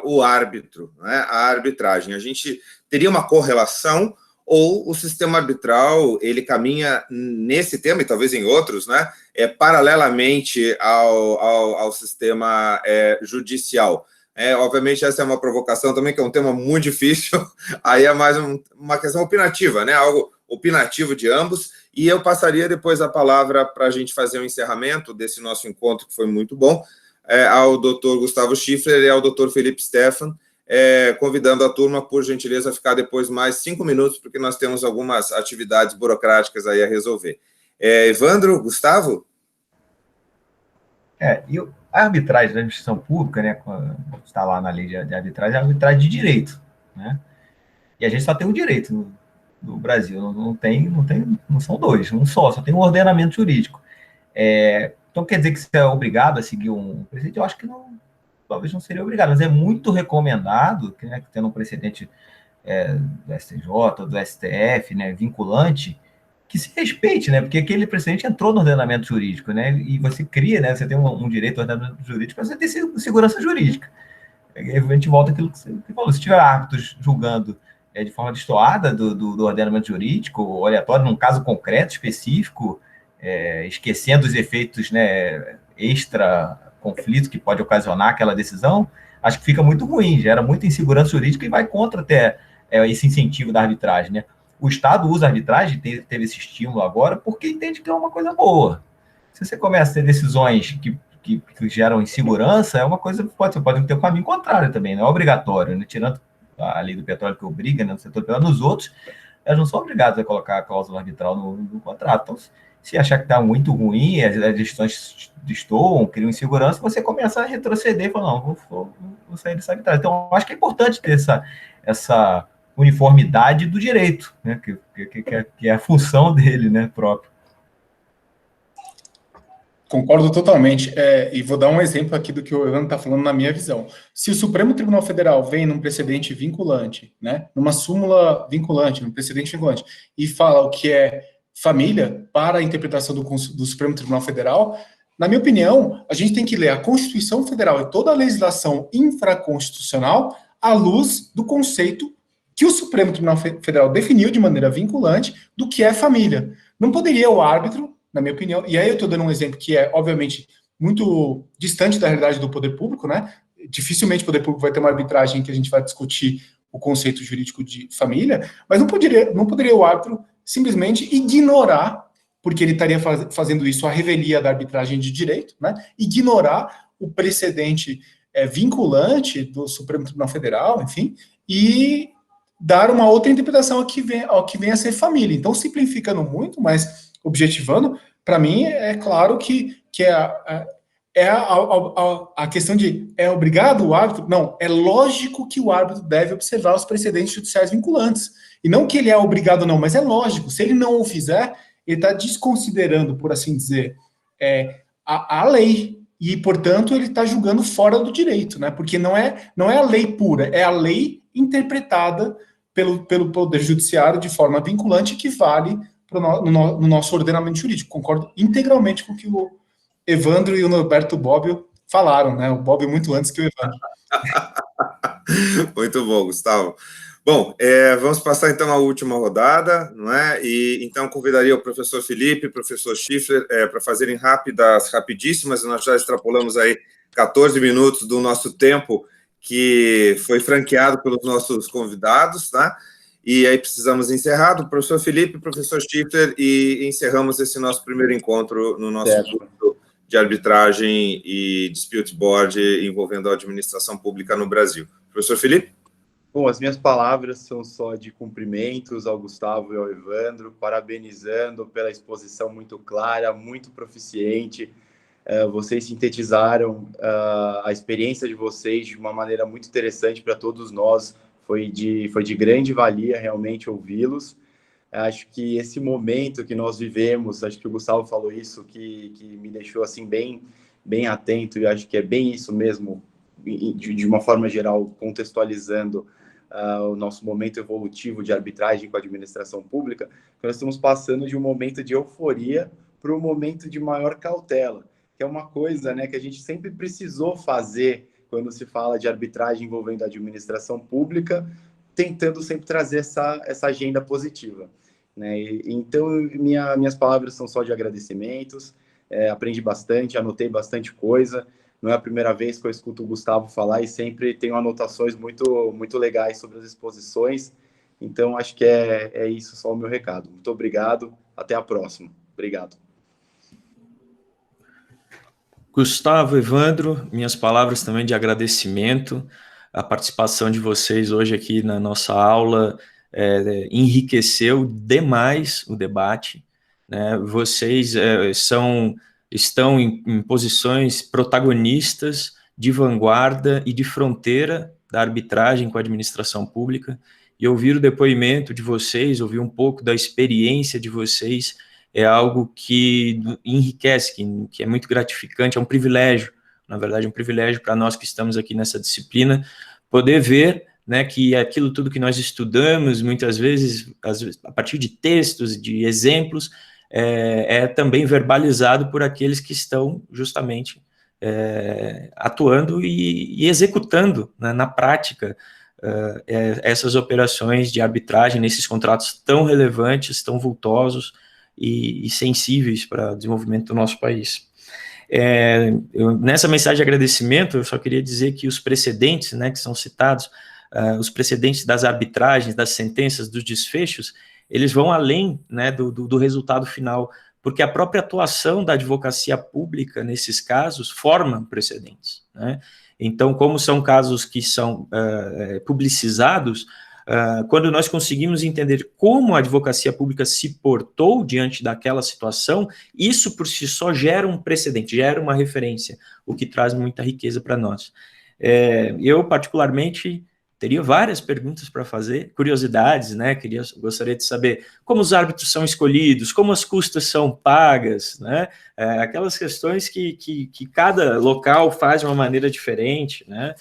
o árbitro, né, a arbitragem. A gente teria uma correlação ou o sistema arbitral, ele caminha nesse tema, e talvez em outros, né, paralelamente ao sistema judicial. Obviamente, essa é uma provocação também, que é um tema muito difícil, aí é mais uma questão opinativa, né, algo opinativo de ambos, e eu passaria depois a palavra para a gente fazer o encerramento desse nosso encontro, que foi muito bom, ao doutor Gustavo Schiffler e ao doutor Felipe Stephan, convidando a turma, por gentileza, a ficar depois mais 5 minutos, porque nós temos algumas atividades burocráticas aí a resolver. Evandro, Gustavo? E a arbitragem da administração pública, né, está lá na lei de arbitragem, é a arbitragem de direito, né? E a gente só tem um direito no Brasil, não são dois, um só tem um ordenamento jurídico. Então quer dizer que você é obrigado a seguir um precedente? Eu acho que não, talvez não seria obrigado, mas é muito recomendado, que tendo um precedente do STJ, do STF, né, vinculante, que se respeite, né, porque aquele precedente entrou no ordenamento jurídico, né, e você cria, né, você tem um direito ao ordenamento jurídico, mas você tem segurança jurídica. A gente volta àquilo que você falou, se tiver árbitros julgando de forma destoada do ordenamento jurídico, aleatório, num caso concreto, específico, esquecendo os efeitos, né, extra-conflito que pode ocasionar aquela decisão, acho que fica muito ruim, gera muita insegurança jurídica e vai contra até esse incentivo da arbitragem, né? O Estado usa a arbitragem, teve esse estímulo agora, porque entende que é uma coisa boa. Se você começa a ter decisões que geram insegurança, é uma coisa que você pode ter um caminho contrário também, não é obrigatório, né? Tirando a lei do petróleo que obriga, né, no setor petróleo, nos outros, elas não são obrigadas a colocar a cláusula arbitral no contrato. Então, se achar que está muito ruim, as decisões destoam, criam insegurança, você começa a retroceder e fala, não, vou sair dessa arbitragem. Então, eu acho que é importante ter essa uniformidade do direito, né, que é a função dele, né, próprio. Concordo totalmente, e vou dar um exemplo aqui do que o Evandro está falando na minha visão. Se o Supremo Tribunal Federal vem num precedente vinculante, né, numa súmula vinculante, num precedente vinculante, e fala o que é família para a interpretação do Supremo Tribunal Federal, na minha opinião, a gente tem que ler a Constituição Federal e toda a legislação infraconstitucional à luz do conceito que o Supremo Tribunal Federal definiu de maneira vinculante do que é família. Não poderia o árbitro, na minha opinião, e aí eu estou dando um exemplo que é, obviamente, muito distante da realidade do poder público, né? Dificilmente o poder público vai ter uma arbitragem que a gente vai discutir o conceito jurídico de família, mas não poderia o árbitro simplesmente ignorar porque ele estaria fazendo isso à revelia da arbitragem de direito, né? Ignorar o precedente vinculante do Supremo Tribunal Federal, enfim, e dar uma outra interpretação ao que vem a ser família. Então, simplificando muito, mas objetivando, para mim é claro que a questão de é obrigado o árbitro? Não, é lógico que o árbitro deve observar os precedentes judiciais vinculantes. E não que ele é obrigado, não, mas é lógico. Se ele não o fizer, ele está desconsiderando, por assim dizer, a lei. E, portanto, ele está julgando fora do direito, né? Porque não é a lei pura, é a lei interpretada pelo Poder Judiciário de forma vinculante que vale no nosso ordenamento jurídico. Concordo integralmente com o que o Evandro e o Norberto Bobbio falaram, né? O Bobbio muito antes que o Evandro. Muito bom, Gustavo. Bom, vamos passar então à última rodada, não é? E então convidaria o professor Felipe, professor Schiffler, para fazerem rapidíssimas, nós já extrapolamos aí 14 minutos do nosso tempo, que foi franqueado pelos nossos convidados, tá? E aí precisamos encerrar do professor Felipe, professor Schiffler, e encerramos esse nosso primeiro encontro no nosso curso de arbitragem e dispute board envolvendo a administração pública no Brasil. Professor Felipe? Bom, as minhas palavras são só de cumprimentos ao Gustavo e ao Evandro, parabenizando pela exposição muito clara, muito proficiente. Vocês sintetizaram a experiência de vocês de uma maneira muito interessante para todos nós. Foi de grande valia realmente ouvi-los. Acho que esse momento que nós vivemos, acho que o Gustavo falou isso, que me deixou assim bem atento, e acho que é bem isso mesmo, de uma forma geral, contextualizando o nosso momento evolutivo de arbitragem com a administração pública, que nós estamos passando de um momento de euforia para um momento de maior cautela, que é uma coisa, né, que a gente sempre precisou fazer quando se fala de arbitragem envolvendo a administração pública, tentando sempre trazer essa agenda positiva, né? Então, minhas palavras são só de agradecimentos, aprendi bastante, anotei bastante coisa. Não é a primeira vez que eu escuto o Gustavo falar e sempre tenho anotações muito legais sobre as exposições. Então, acho que é isso só o meu recado. Muito obrigado. Até a próxima. Obrigado. Gustavo, Evandro, minhas palavras também de agradecimento. A participação de vocês hoje aqui na nossa aula enriqueceu demais o debate, né? Vocês estão em posições protagonistas de vanguarda e de fronteira da arbitragem com a administração pública, e ouvir o depoimento de vocês, ouvir um pouco da experiência de vocês, é algo que enriquece, que é muito gratificante, é um privilégio, na verdade, é um privilégio para nós que estamos aqui nessa disciplina, poder ver, né, que aquilo tudo que nós estudamos, muitas vezes, a partir de textos, de exemplos, é também verbalizado por aqueles que estão justamente atuando e executando, né, na prática essas operações de arbitragem nesses contratos tão relevantes, tão vultosos e sensíveis para o desenvolvimento do nosso país. Nessa mensagem de agradecimento, eu só queria dizer que os precedentes, né, que são citados, os precedentes das arbitragens, das sentenças, dos desfechos, eles vão além, né, do resultado final, porque a própria atuação da advocacia pública nesses casos forma precedentes, né? Então, como são casos que são publicizados, quando nós conseguimos entender como a advocacia pública se portou diante daquela situação, isso por si só gera um precedente, gera uma referência, o que traz muita riqueza para nós. Eu, particularmente, teria várias perguntas para fazer, curiosidades, né? Gostaria de saber como os árbitros são escolhidos, como as custas são pagas, né? Aquelas questões que cada local faz de uma maneira diferente, né?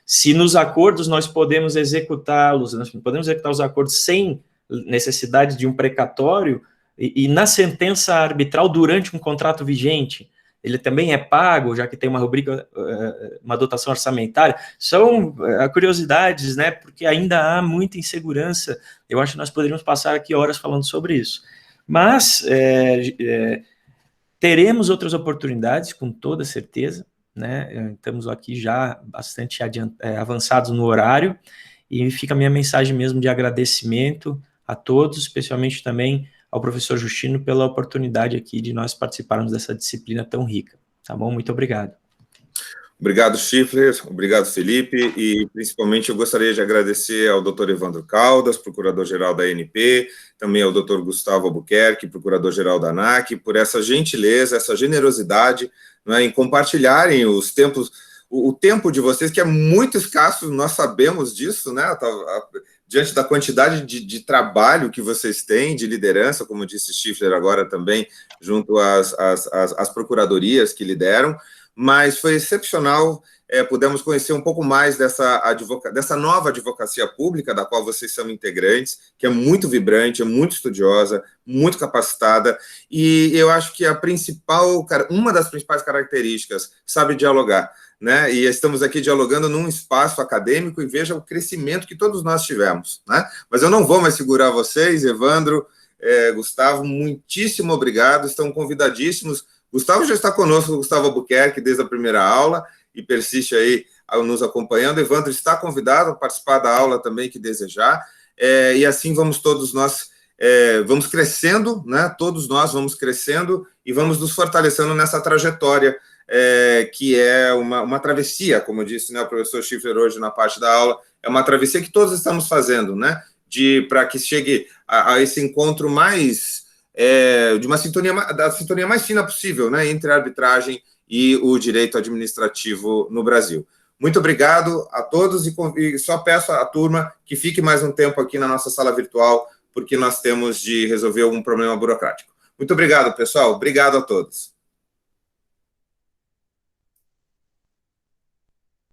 Se nos acordos nós podemos executá-los, nós podemos executar os acordos sem necessidade de um precatório, e na sentença arbitral durante um contrato vigente, ele também é pago, já que tem uma rubrica, uma dotação orçamentária. São curiosidades, né, porque ainda há muita insegurança. Eu acho que nós poderíamos passar aqui horas falando sobre isso. Mas teremos outras oportunidades, com toda certeza, né? Estamos aqui já bastante avançados no horário, e fica a minha mensagem mesmo de agradecimento a todos, especialmente também ao professor Justino pela oportunidade aqui de nós participarmos dessa disciplina tão rica. Tá bom? Muito obrigado. Obrigado, Schiffler, obrigado, Felipe, e principalmente eu gostaria de agradecer ao Dr. Evandro Caldas, procurador-geral da ANP, também ao Dr. Gustavo Albuquerque, procurador-geral da ANAC, por essa gentileza, essa generosidade, né, em compartilharem os tempos, o tempo de vocês, que é muito escasso, nós sabemos disso, né, diante da quantidade de trabalho que vocês têm, de liderança, como disse Schiffler agora também, junto às procuradorias que lideram, mas foi excepcional, pudemos conhecer um pouco mais dessa nova advocacia pública, da qual vocês são integrantes, que é muito vibrante, é muito estudiosa, muito capacitada, e eu acho que uma das principais características, sabe dialogar, né? E estamos aqui dialogando num espaço acadêmico, e veja o crescimento que todos nós tivemos, né? Mas eu não vou mais segurar vocês, Evandro, Gustavo, muitíssimo obrigado, estão convidadíssimos. Gustavo já está conosco, Gustavo Albuquerque, desde a primeira aula, e persiste aí nos acompanhando. Evandro está convidado a participar da aula também, que desejar, e assim vamos todos nós, vamos crescendo, né? Todos nós vamos crescendo e vamos nos fortalecendo nessa trajetória, que é uma travessia, como disse, né, o professor Schiffler hoje na parte da aula, é uma travessia que todos estamos fazendo, né? Para que chegue a esse encontro mais... de uma sintonia, da sintonia mais fina possível, né, entre a arbitragem e o direito administrativo no Brasil. Muito obrigado a todos, e só peço à turma que fique mais um tempo aqui na nossa sala virtual, porque nós temos de resolver algum problema burocrático. Muito obrigado, pessoal. Obrigado a todos.